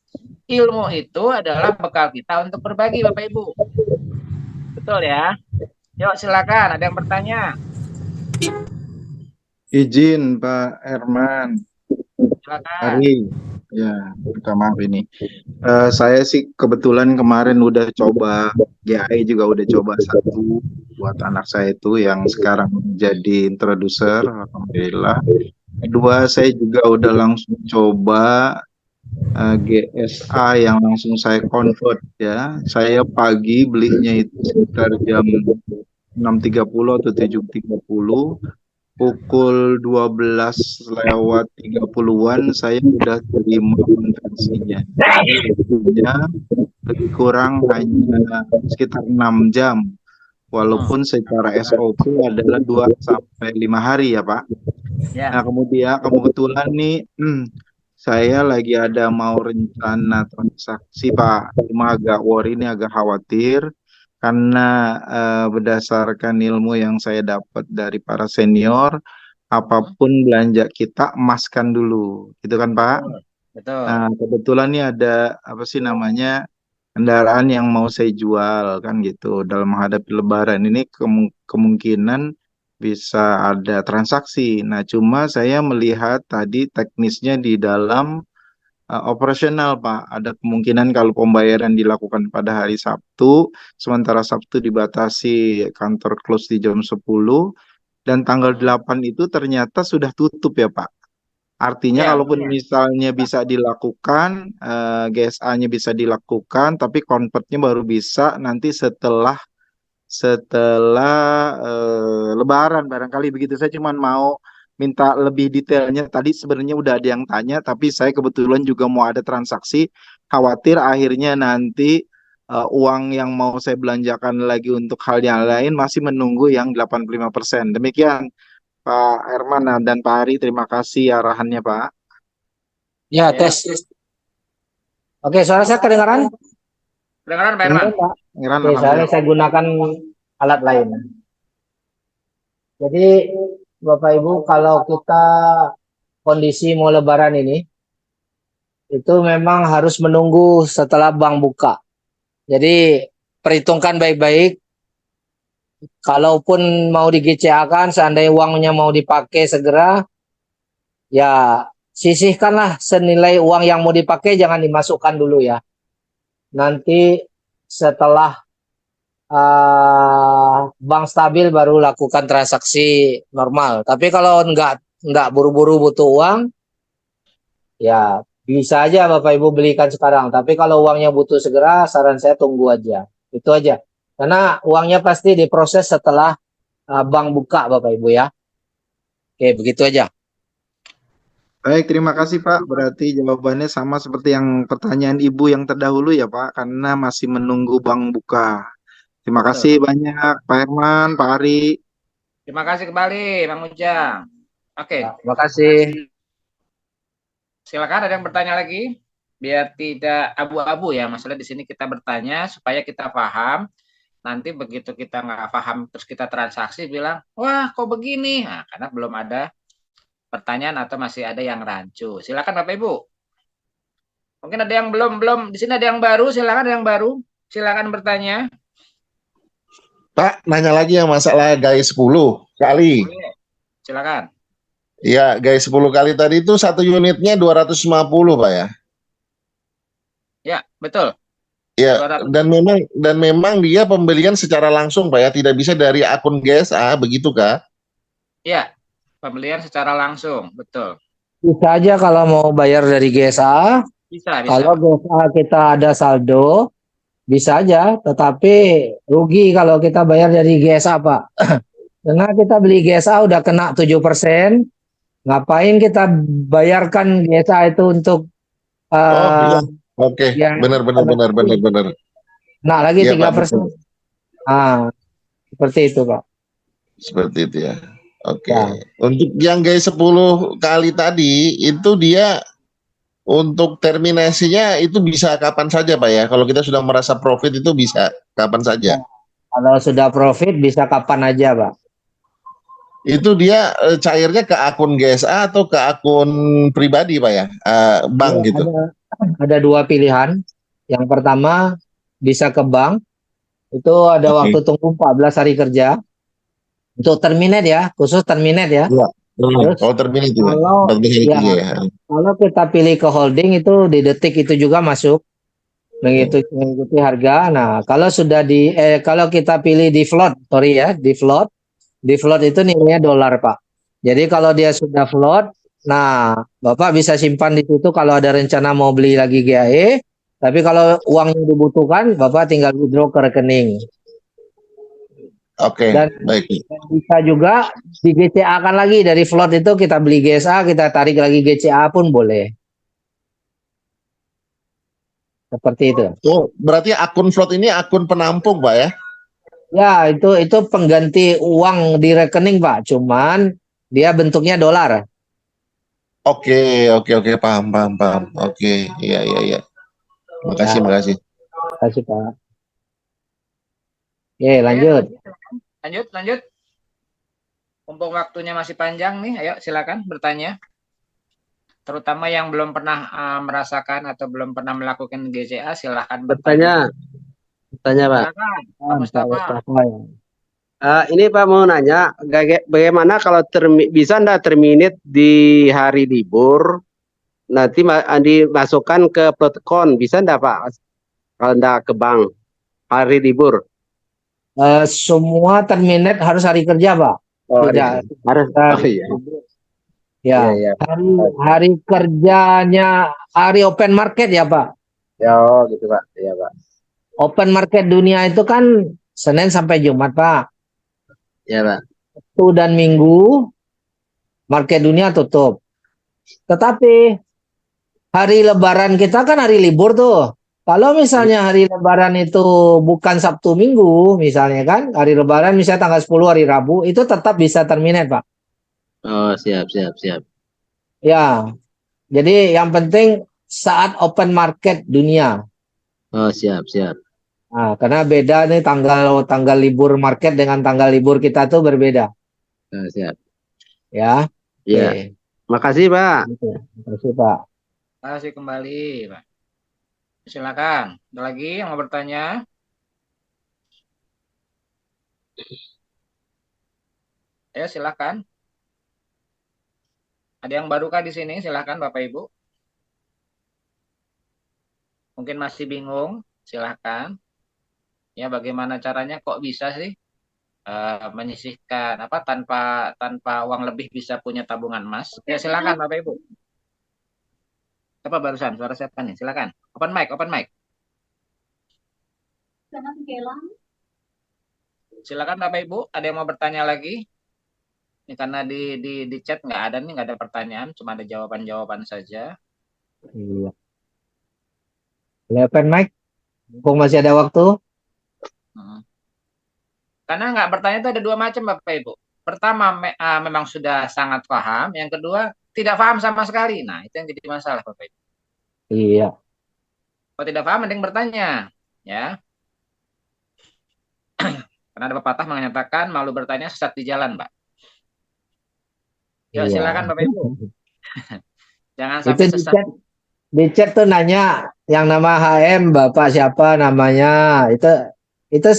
Ilmu itu adalah bekal kita untuk berbagi, Bapak Ibu. Betul ya? Yuk silakan, ada yang bertanya. Izin Pak Herman. Silakan. Hari. Ya, minta maaf ini. Saya sih kebetulan kemarin udah coba, GAI juga udah coba satu buat anak saya itu yang sekarang jadi introducer, alhamdulillah. Kedua, saya juga udah langsung coba GSA yang langsung saya convert ya. Saya pagi belinya itu sekitar jam 6.30 atau 7.30. Pukul 12:30-an saya udah terima konversinya. Sebetulnya lebih kurang hanya sekitar 6 jam. Walaupun secara SOP adalah 2-5 hari ya Pak. Ya. Nah kebetulan nih saya lagi ada mau rencana transaksi Pak. Cuma agak worry nih, agak khawatir. Karena berdasarkan ilmu yang saya dapat dari para senior, apapun belanja kita emaskan dulu, gitu kan Pak? Betul. Nah, kebetulan nih ada kendaraan yang mau saya jual kan gitu. Dalam menghadapi Lebaran ini kemungkinan bisa ada transaksi. Nah, cuma saya melihat tadi teknisnya di dalam operasional Pak, ada kemungkinan kalau pembayaran dilakukan pada hari Sabtu, sementara Sabtu dibatasi kantor close di jam 10, dan tanggal 8 itu ternyata sudah tutup ya Pak. Artinya kalaupun misalnya bisa dilakukan, GSA-nya bisa dilakukan, tapi convertnya baru bisa nanti setelah Lebaran barangkali begitu. Saya cuma mau minta lebih detailnya. Tadi sebenarnya udah ada yang tanya, tapi saya kebetulan juga mau ada transaksi, khawatir akhirnya nanti uang yang mau saya belanjakan lagi untuk hal yang lain masih menunggu yang 85%. Demikian Pak Herman dan Pak Hari, terima kasih arahannya Pak. Ya, tes. Oke, suara saya kedengaran? Kedengaran Pak Herman? Oke, saya gunakan alat lain. Jadi Bapak Ibu, kalau kita kondisi mau Lebaran ini, itu memang harus menunggu setelah bank buka. Jadi perhitungkan baik-baik. Kalaupun mau di GCA-kan, seandainya uangnya mau dipakai segera, ya sisihkanlah senilai uang yang mau dipakai, jangan dimasukkan dulu ya. Nanti setelah bank stabil baru lakukan transaksi normal. Tapi kalau enggak buru-buru butuh uang, ya bisa aja Bapak Ibu belikan sekarang. Tapi kalau uangnya butuh segera, saran saya tunggu aja. Itu aja. Karena uangnya pasti diproses setelah bank buka, Bapak Ibu ya. Oke, begitu aja. Baik, terima kasih Pak. Berarti jawabannya sama seperti yang pertanyaan Ibu yang terdahulu ya Pak, karena masih menunggu bank buka. Terima kasih banyak Pak Herman, Pak Ari. Terima kasih kembali, Bang Ujang. Oke, Terima kasih. silakan ada yang bertanya lagi, biar tidak abu-abu ya. Masalah di sini kita bertanya supaya kita paham. Nanti begitu kita nggak paham terus kita transaksi bilang, wah kok begini? Nah, karena belum ada pertanyaan atau masih ada yang rancu. Silakan Bapak Ibu. Mungkin ada yang belum di sini ada yang baru. Silakan ada yang baru. Silakan bertanya. Pak, nanya lagi yang masalah gaya 10 kali. Silakan. Iya, gaya 10 kali tadi itu satu unitnya 250 Pak ya. Ya, betul. Ya, 200. dan memang dia pembelian secara langsung Pak ya, tidak bisa dari akun GSA, begitu kah? Ya, pembelian secara langsung, betul. Bisa aja kalau mau bayar dari GSA. Bisa. Kalau GSA kita ada saldo, bisa aja. Tetapi rugi kalau kita bayar dari GSA, Pak. Karena kita beli GSA udah kena 7%. Ngapain kita bayarkan GSA itu untuk Iya. Oke, ya, benar. Nah, lagi Iya, 3%. Pak, betul. Nah, seperti itu, Pak. Seperti itu ya. Oke. Ya. Untuk yang gaya 10 kali tadi itu dia untuk terminasinya itu bisa kapan saja Pak ya. Kalau kita sudah merasa profit itu bisa kapan saja. Kalau sudah profit bisa kapan aja, Pak. Itu dia cairnya ke akun GSA atau ke akun pribadi Pak ya? Bank gitu. Ada dua pilihan. Yang pertama bisa ke bank. Itu ada waktu tunggu 14 hari kerja. Untuk terminate ya, khusus terminate ya. Iya. Terus terminate juga. Kalau kita pilih ke holding itu di detik itu juga masuk mengikuti harga. Nah, kalau sudah kalau kita pilih di float, di float itu nilainya dolar Pak. Jadi kalau dia sudah float, nah Bapak bisa simpan di situ kalau ada rencana mau beli lagi GAE. Tapi kalau uangnya dibutuhkan, Bapak tinggal withdraw ke rekening. Oke, baik. Dan bisa juga di GCA kan lagi dari float itu kita beli GSA, kita tarik lagi GCA pun boleh. Seperti itu. Oh, berarti akun float ini akun penampung Pak ya? Ya, itu pengganti uang di rekening Pak, cuman dia bentuknya dolar. Oke, paham. Oke, iya. Makasih. Makasih Pak. Oke, lanjut. Lanjut. Mumpung waktunya masih panjang nih, ayo silakan bertanya. Terutama yang belum pernah merasakan atau belum pernah melakukan GCA, silahkan bertanya. Bertanya Pak. Mustafa. Ini Pak mau nanya, bagaimana kalau bisa ndak terminate di hari libur, nanti dimasukkan ke Plotcon, bisa ndak Pak? Kalau ndak ke bank, hari libur. Semua terminate harus hari kerja Pak. Tidak harus hari. Ya. Hari kerjanya hari open market ya Pak. Ya gitu Pak. Iya Pak. Open market dunia itu kan Senin sampai Jumat Pak. Ya Pak. Sabtu dan Minggu market dunia tutup. Tetapi hari Lebaran kita kan hari libur tuh. Kalau misalnya hari Lebaran itu bukan Sabtu Minggu, misalnya kan, hari Lebaran misalnya tanggal 10 hari Rabu, itu tetap bisa terminate, Pak. Oh, siap. Ya, jadi yang penting saat open market dunia. Oh, siap. Nah, karena beda nih tanggal libur market dengan tanggal libur kita tuh berbeda. Oh, siap. Ya. Iya. Okay. Makasih, Pak. Makasih, Pak. Makasih kembali, Pak. Silakan. Ada lagi yang mau bertanya? Ya, silakan. Ada yang barukah di sini? Silakan Bapak Ibu. Mungkin masih bingung, silakan. Ya, bagaimana caranya kok bisa sih menyisihkan tanpa uang lebih bisa punya tabungan emas? Ya, silakan Bapak Ibu. Apa barusan? Suara siapa nih? Silakan. Open mic. Silakan Bapak Ibu, ada yang mau bertanya lagi? Ini karena di chat nggak ada nih, nggak ada pertanyaan, cuma ada jawaban-jawaban saja. Iya. Boleh open mic? Mumpung masih ada waktu. Karena nggak bertanya itu ada dua macam Bapak Ibu. Pertama memang sudah sangat paham, yang kedua tidak paham sama sekali. Nah, itu yang jadi masalah Bapak Ibu. Iya. Kalau tidak paham mending bertanya, ya. Karena ada pepatah menyatakan malu bertanya sesat di jalan, Pak. Yuk, Iya. silakan Bapak Ibu. Jangan Itu sampai di sesat. chat, tuh nanya yang nama HM Bapak siapa namanya. Itu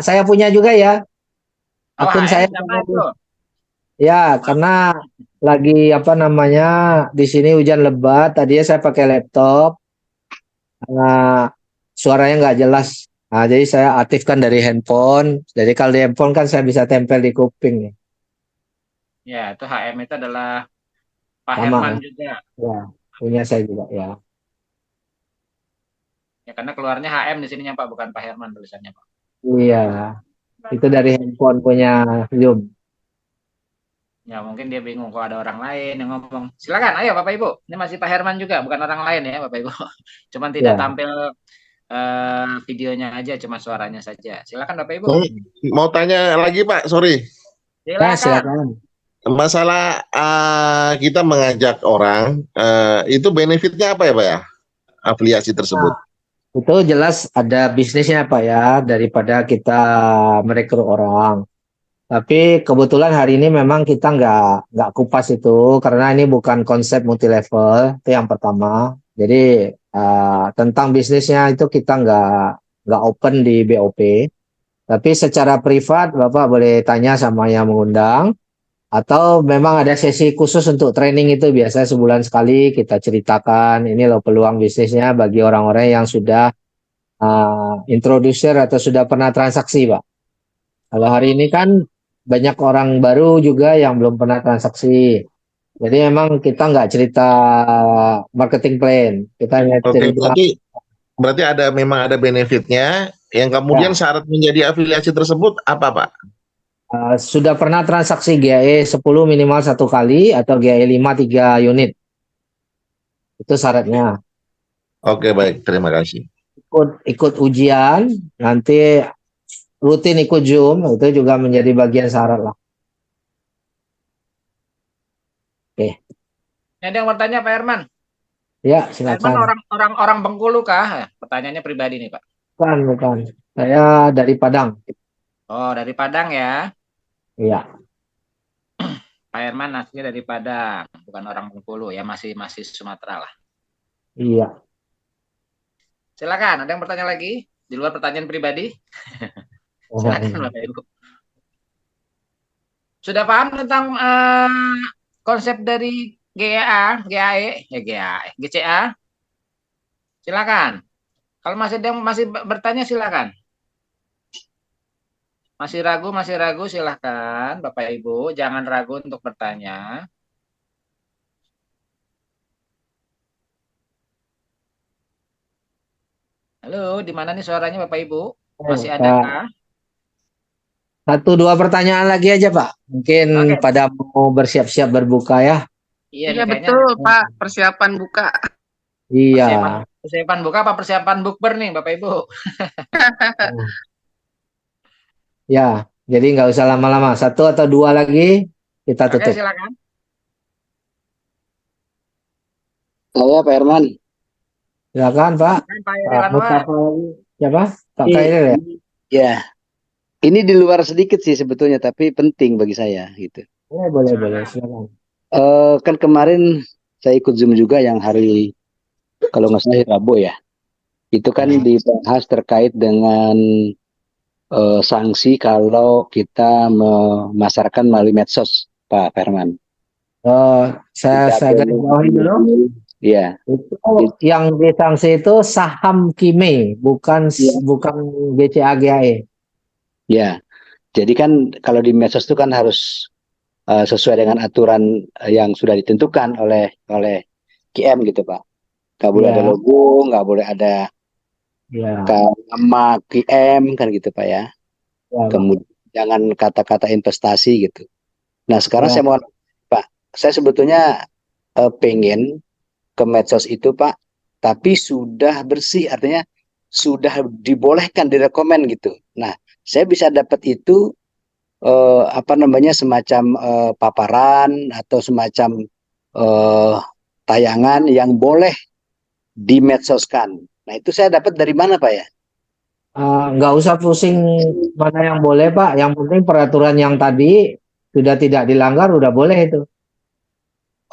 saya punya juga ya. Oh, Akun HM saya siapa punya. itu? Ya, karena lagi apa namanya di sini hujan lebat. Tadinya saya pakai laptop, suaranya nggak jelas. Nah, jadi saya aktifkan dari handphone. Jadi kalau di handphone kan saya bisa tempel di kuping. Ya, itu HM itu adalah Pak Sama. Herman juga. Ya, punya saya juga ya. Ya, karena keluarnya HM di sininya Pak, bukan Pak Herman tulisannya Pak. Iya, itu dari handphone punya Zoom. Ya, mungkin dia bingung kok ada orang lain yang ngomong. Silakan, ayo Bapak Ibu. Ini masih Pak Herman juga, bukan orang lain ya Bapak Ibu. Cuman tidak Ya. tampil videonya aja, cuma suaranya saja. Silakan Bapak Ibu. Mau tanya lagi Pak, sorry. Silakan. Silakan. Masalah kita mengajak orang, itu benefitnya apa ya Pak ya? Afiliasi tersebut. Itu jelas ada bisnisnya Pak ya, daripada kita merekrut orang. Tapi kebetulan hari ini memang kita nggak kupas itu, karena ini bukan konsep multi level, itu yang pertama. Jadi tentang bisnisnya itu kita nggak open di BOP. Tapi secara privat Bapak boleh tanya sama yang mengundang. Atau memang ada sesi khusus untuk training itu, biasanya sebulan sekali kita ceritakan ini loh peluang bisnisnya bagi orang-orang yang sudah introducer atau sudah pernah transaksi Pak. Kalau hari ini kan banyak orang baru juga yang belum pernah transaksi. Jadi memang kita nggak cerita marketing plan, kita hanya cerita. Berarti memang ada benefitnya. Yang kemudian syarat menjadi afiliasi tersebut apa Pak? Sudah pernah transaksi GAE 10 minimal 1 kali atau GAE 5 3 unit. Itu syaratnya. Oke, baik, terima kasih. Ikut ujian, nanti rutin ikut Zoom, itu juga menjadi bagian syarat lah. Oke. Ada yang bertanya Pak Herman? Ya, silakan. Herman orang Bengkulu kah? Pertanyaannya pribadi nih Pak. Bukan. Saya dari Padang. Oh, dari Padang ya? Iya. Pak Herman aslinya dari Padang, bukan orang Bengkulu ya, masih Sumatera lah. Iya. Silakan, ada yang bertanya lagi di luar pertanyaan pribadi? Silakan Bapak Ibu. Sudah paham tentang konsep dari GCA? Silakan. Kalau masih ada yang masih bertanya silakan. Masih ragu silakan Bapak Ibu, jangan ragu untuk bertanya. Halo, di mana nih suaranya Bapak Ibu? Masih ada kah? 1-2 pertanyaan lagi aja Pak. Mungkin pada mau bersiap-siap berbuka ya. Iya betul Pak, persiapan buka. Iya. Persiapan buka apa persiapan bukber nih Bapak Ibu? Ya, jadi nggak usah lama-lama. 1 atau 2 lagi kita tutup. Oke, silakan. Saya Pak Herman. Silakan Pak. Siapa? Pak Kairil ya? Ya. Ini di luar sedikit sih sebetulnya, tapi penting bagi saya gitu. Boleh. Silakan. Kan kemarin saya ikut Zoom juga yang hari, kalau nggak salah Rabu ya. Itu kan dibahas terkait dengan sanksi kalau kita memasarkan melalui medsos, Pak Herman. Saya garis bawahi dulu. Iya. Itu yang disanksi itu saham KIME, bukan GCA GAE. Ya. Jadi kan kalau di medsos itu kan harus sesuai dengan aturan yang sudah ditentukan oleh KM gitu Pak. Nggak boleh ada logo, nggak boleh ada nama KM kan gitu Pak ya. Ya, Pak. Kemudian jangan kata-kata investasi gitu. Nah, sekarang Ya. saya mau, Pak, saya sebetulnya pengen ke medsos itu, Pak, tapi sudah bersih, artinya sudah dibolehkan, direkomend gitu. Nah, saya bisa dapat itu apa namanya, semacam paparan atau semacam tayangan yang boleh dimedsoskan. Nah, itu saya dapat dari mana, Pak ya? Nggak usah pusing mana yang boleh, Pak. Yang penting peraturan yang tadi sudah tidak dilanggar, udah boleh itu.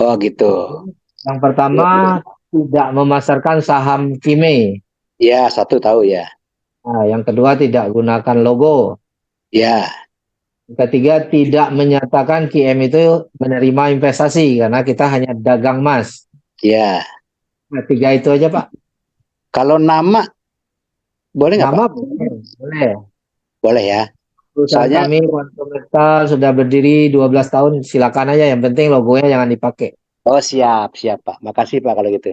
Oh gitu. Yang pertama, tidak memasarkan saham Kime. Ya, satu tahu ya. Nah, yang kedua, tidak gunakan logo. Ya. Yang ketiga, tidak menyatakan KM itu menerima investasi karena kita hanya dagang emas. Ya. Nah, 3 itu aja, Pak. Kalau nama boleh nggak, Nama Pak? boleh. Boleh ya. Perusahaan Soalnya kami Quantum Metal sudah berdiri 12 tahun, silakan aja. Yang penting logonya jangan dipakai. oh siap Pak. Makasih Pak kalau gitu.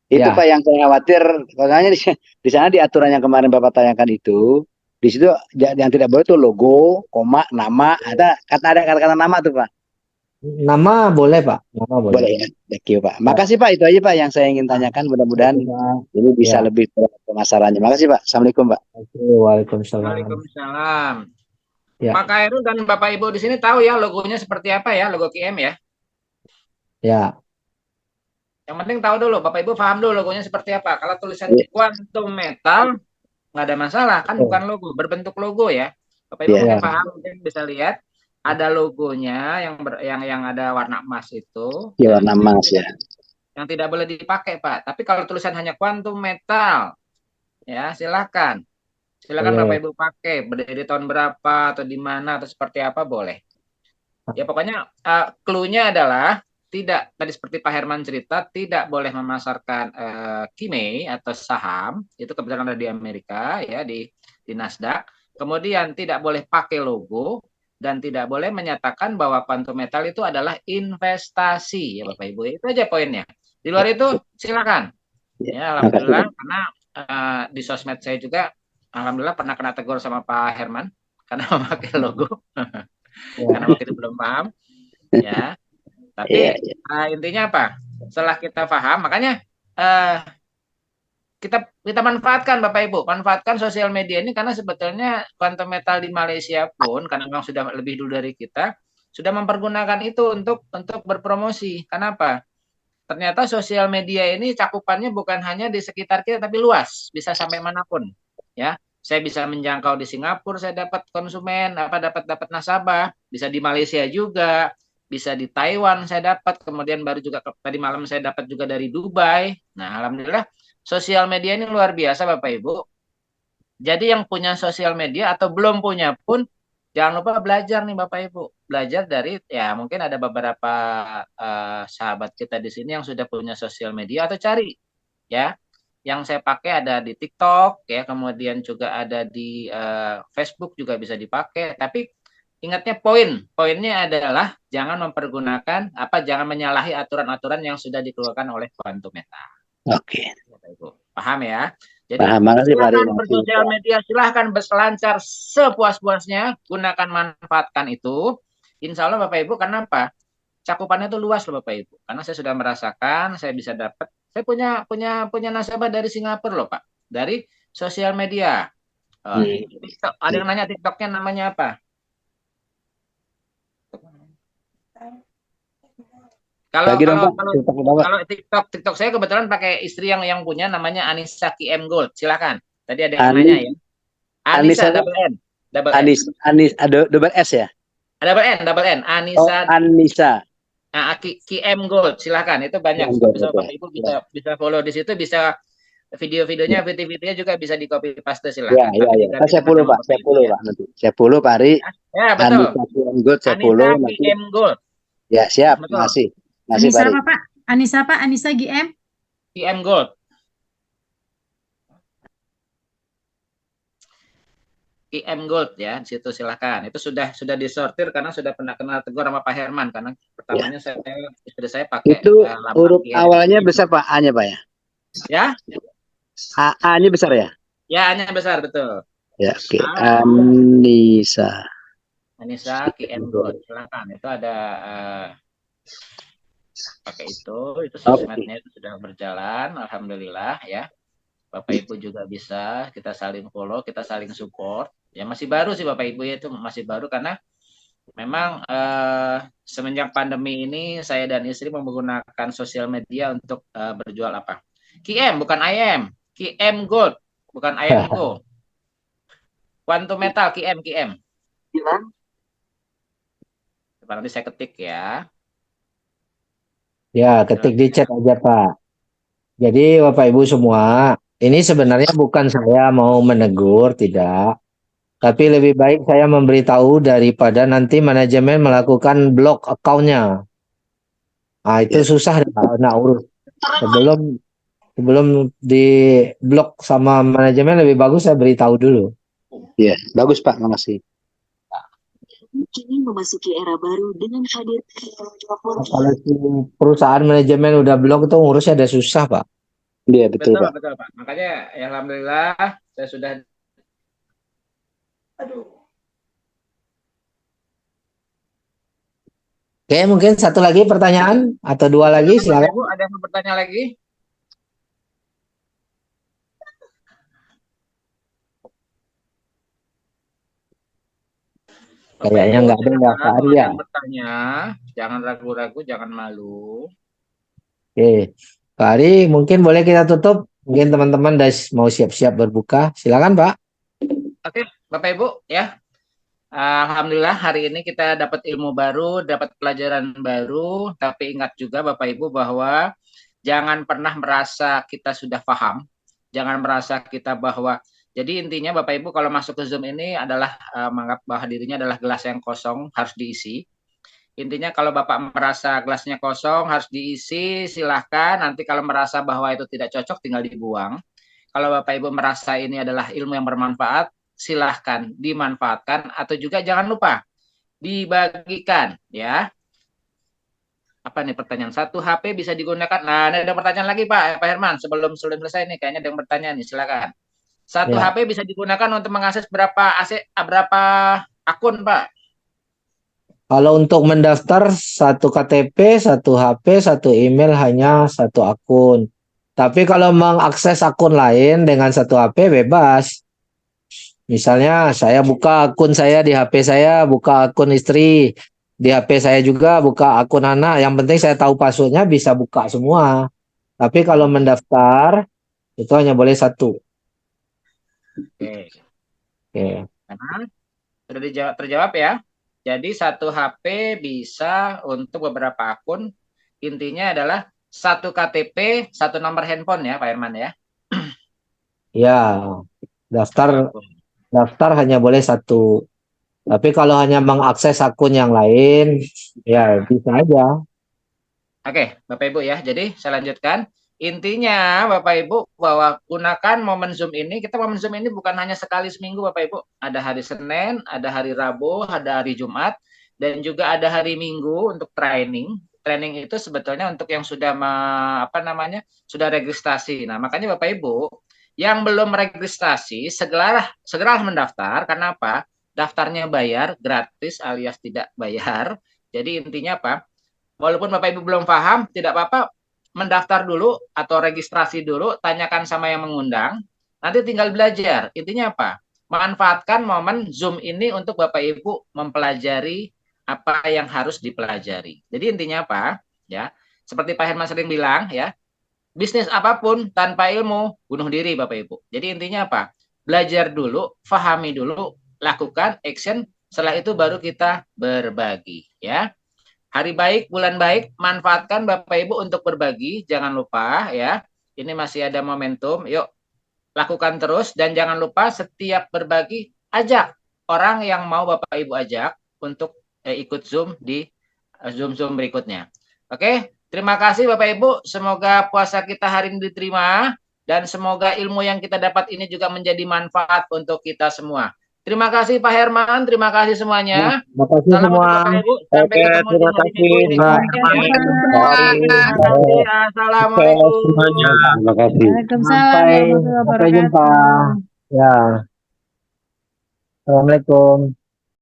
Itu Ya. Pak yang saya khawatir, makanya di sana di aturan yang kemarin Bapak tanyakan itu, di situ yang tidak boleh tuh logo, koma, nama, ada kata-kata nama tuh Pak. Nama boleh, Pak. Nama boleh. Boleh ya. Thank you Pak. Makasih Pak, itu aja Pak yang saya ingin tanyakan. Mudah-mudahan ini bisa Ya. lebih pemasarannya. Makasih Pak. Assalamualaikum Pak. Waalaikumsalam. Waalaikumsalam. Ya. Pak Khairul dan Bapak Ibu di sini tahu ya logonya seperti apa ya, logo KM ya. Ya. Yang penting tahu dulu, Bapak Ibu paham dulu logonya seperti apa. Kalau tulisan Quantum Metal nggak ada masalah, kan bukan logo, berbentuk logo ya. Bapak Ibu mungkin paham, mungkin bisa lihat ada logonya yang ada warna emas itu. Ya, warna emas ya. Yang tidak boleh dipakai, Pak. Tapi kalau tulisan hanya Quantum Metal, ya silakan. Silakan Bapak Ibu pakai, berdiri tahun berapa atau di mana atau seperti apa boleh. Ya pokoknya clue-nya adalah tidak, tadi seperti Pak Herman cerita, tidak boleh memasarkan Kime atau saham, itu kebetulan ada di Amerika ya, di Nasdaq. Kemudian tidak boleh pakai logo dan tidak boleh menyatakan bahwa Quantum Metal itu adalah investasi ya Bapak Ibu. Itu aja poinnya. Di luar itu silakan. Ya alhamdulillah karena di sosmed saya juga alhamdulillah pernah kena tegur sama Pak Herman karena memakai logo. Karena waktu itu belum paham. Ya. Tapi intinya apa? Setelah kita paham, makanya kita manfaatkan Bapak Ibu, manfaatkan sosial media ini karena sebetulnya Quantum Metal di Malaysia pun karena memang sudah lebih dulu dari kita sudah mempergunakan itu untuk berpromosi. Kenapa? Ternyata sosial media ini cakupannya bukan hanya di sekitar kita tapi luas, bisa sampai manapun. Ya, saya bisa menjangkau di Singapura, saya dapat konsumen, dapat nasabah, bisa di Malaysia juga. Bisa di Taiwan saya dapat, kemudian baru juga tadi malam saya dapat juga dari Dubai. Nah, alhamdulillah sosial media ini luar biasa Bapak Ibu. Jadi yang punya sosial media atau belum punya pun jangan lupa belajar nih Bapak Ibu. Belajar dari ya mungkin ada beberapa sahabat kita di sini yang sudah punya sosial media atau cari ya. Yang saya pakai ada di TikTok ya, kemudian juga ada di Facebook juga bisa dipakai, tapi ingatnya poinnya adalah jangan mempergunakan jangan menyalahi aturan-aturan yang sudah dikeluarkan oleh Quantum Metal. Oke. Paham ya? Jadi paham. silahkan bersosial media, silahkan berselancar sepuas-puasnya, gunakan manfaatkan itu. Insya Allah Bapak Ibu, kenapa? Cakupannya itu luas loh Bapak Ibu. Karena saya sudah merasakan, saya bisa dapat. Saya punya nasabah dari Singapura loh Pak, dari sosial media. TikTok. Ada yang nanya TikToknya namanya apa? Kalau TikTok saya kebetulan pakai istri yang punya namanya Anissa KM Gold. Silakan. Tadi ada yang nanya ya. Anissa double N. Double S ya? Double N. Anissa. Anissa. Nah, KM Gold. Silakan. Itu banyak. Ibu bisa follow di situ, bisa video-videonya, VT-videonya juga bisa di copy paste silakan. Ya. Saya follow Pak. Nanti. Saya follow Pak Ari. Ya, betul. Anissa KM Gold saya follow nanti. KM Gold. Ya, siap. Makasih. Anissa apa Pak? Anissa GM? KM Gold. KM Gold ya, di situ silakan. Itu sudah disortir karena sudah pernah kenal tegur sama Pak Herman karena pertamanya istri saya pakai. Itu huruf awalnya besar Pak, A-nya Pak ya? Ya? A-nya besar ya? Ya, A-nya besar betul. Ya, oke. Anissa. Anissa QM Gold, silakan. Itu ada pakai itu sosmednya itu sudah berjalan, alhamdulillah ya. Bapak Ibu juga bisa, kita saling follow, kita saling support. Ya masih baru sih Bapak Ibu ya, itu masih baru karena memang semenjak pandemi ini saya dan istri menggunakan sosial media untuk berjual apa? QM bukan IM, QM Gold bukan IM Go. Quantum Metal QM. Nanti saya ketik ya. Ya, ketik di chat aja Pak. Jadi Bapak Ibu semua, ini sebenarnya bukan saya mau menegur, tidak. Tapi lebih baik saya memberitahu daripada nanti manajemen melakukan blok account-nya. Nah, itu susah nak urus. Sebelum di blok sama manajemen lebih bagus saya beritahu dulu. Ya, bagus Pak, makasih. Kini memasuki era baru dengan hadir Kalau si perusahaan manajemen udah blok itu ngurusnya ada susah Pak. Iya betul Pak. Betul Pak. Makanya ya alhamdulillah saya sudah. Aduh. Oke, mungkin satu lagi pertanyaan atau dua lagi silakan. Ibu ada yang mau bertanya lagi? Kayaknya nggak ada nggak Pak Arya. Yang bertanya, jangan ragu-ragu, jangan malu. Oke, Pak Ari, mungkin boleh kita tutup. Mungkin teman-teman udah mau siap-siap berbuka. Silakan Pak. Oke, Bapak Ibu ya. Alhamdulillah hari ini kita dapat ilmu baru, dapat pelajaran baru. Tapi ingat juga Bapak Ibu bahwa jangan pernah merasa kita sudah paham. Jangan merasa kita bahwa jadi intinya Bapak Ibu kalau masuk ke Zoom ini adalah menganggap bahwa dirinya adalah gelas yang kosong harus diisi. Intinya kalau Bapak merasa gelasnya kosong harus diisi, silahkan. Nanti kalau merasa bahwa itu tidak cocok tinggal dibuang. Kalau Bapak Ibu merasa ini adalah ilmu yang bermanfaat, silahkan dimanfaatkan atau juga jangan lupa dibagikan ya. Apa nih pertanyaan? 1 HP bisa digunakan. Nah, ada pertanyaan lagi Pak Herman sebelum selesai nih kayaknya ada yang bertanya nih, silakan. 1 HP bisa digunakan untuk mengakses berapa akun, Pak? Kalau untuk mendaftar 1 KTP, 1 HP, 1 email hanya 1 akun. Tapi kalau mengakses akun lain dengan 1 HP bebas. Misalnya saya buka akun saya di HP saya, buka akun istri, di HP saya juga buka akun anak. Yang penting saya tahu passwordnya bisa buka semua. Tapi kalau mendaftar itu hanya boleh 1. Oke. Oke. Sudah terjawab ya. Jadi 1 HP bisa untuk beberapa akun. Intinya adalah 1 KTP, 1 nomor handphone ya, Pak Herman ya. Ya, daftar hanya boleh 1. Tapi kalau hanya mengakses akun yang lain, ya bisa aja. Oke, Bapak Ibu ya. Jadi saya lanjutkan. Intinya Bapak Ibu bahwa gunakan momen Zoom ini. Kita momen Zoom ini bukan hanya sekali seminggu Bapak Ibu. Ada hari Senin, ada hari Rabu, ada hari Jumat, dan juga ada hari Minggu untuk training. Training itu sebetulnya untuk yang sudah sudah registrasi. Nah, makanya Bapak Ibu yang belum registrasi segeralah mendaftar. Karena apa? Daftarnya bayar, gratis alias tidak bayar. Jadi intinya apa? Walaupun Bapak Ibu belum paham, tidak apa-apa. Mendaftar dulu atau registrasi dulu, tanyakan sama yang mengundang, nanti tinggal belajar. Intinya apa? Manfaatkan momen Zoom ini untuk Bapak Ibu mempelajari apa yang harus dipelajari. Jadi intinya apa? Ya, seperti Pak Herman sering bilang ya, bisnis apapun tanpa ilmu bunuh diri Bapak Ibu. Jadi intinya apa? Belajar dulu, pahami dulu, lakukan action, setelah itu baru kita berbagi ya. Hari baik, bulan baik, manfaatkan Bapak Ibu untuk berbagi. Jangan lupa ya, ini masih ada momentum. Yuk, lakukan terus. Dan jangan lupa setiap berbagi, ajak orang yang mau Bapak Ibu ajak untuk ikut Zoom di Zoom berikutnya. Oke, terima kasih Bapak Ibu. Semoga puasa kita hari ini diterima. Dan semoga ilmu yang kita dapat ini juga menjadi manfaat untuk kita semua. Terima kasih Pak Herman, terima kasih semuanya. Terima kasih semua. Sampai ketemu di minggu ini. Assalamualaikum. Terima kasih. Waalaikumsalam warahmatullahi Sampai jumpa. wabarakatuh. Ya. Assalamualaikum.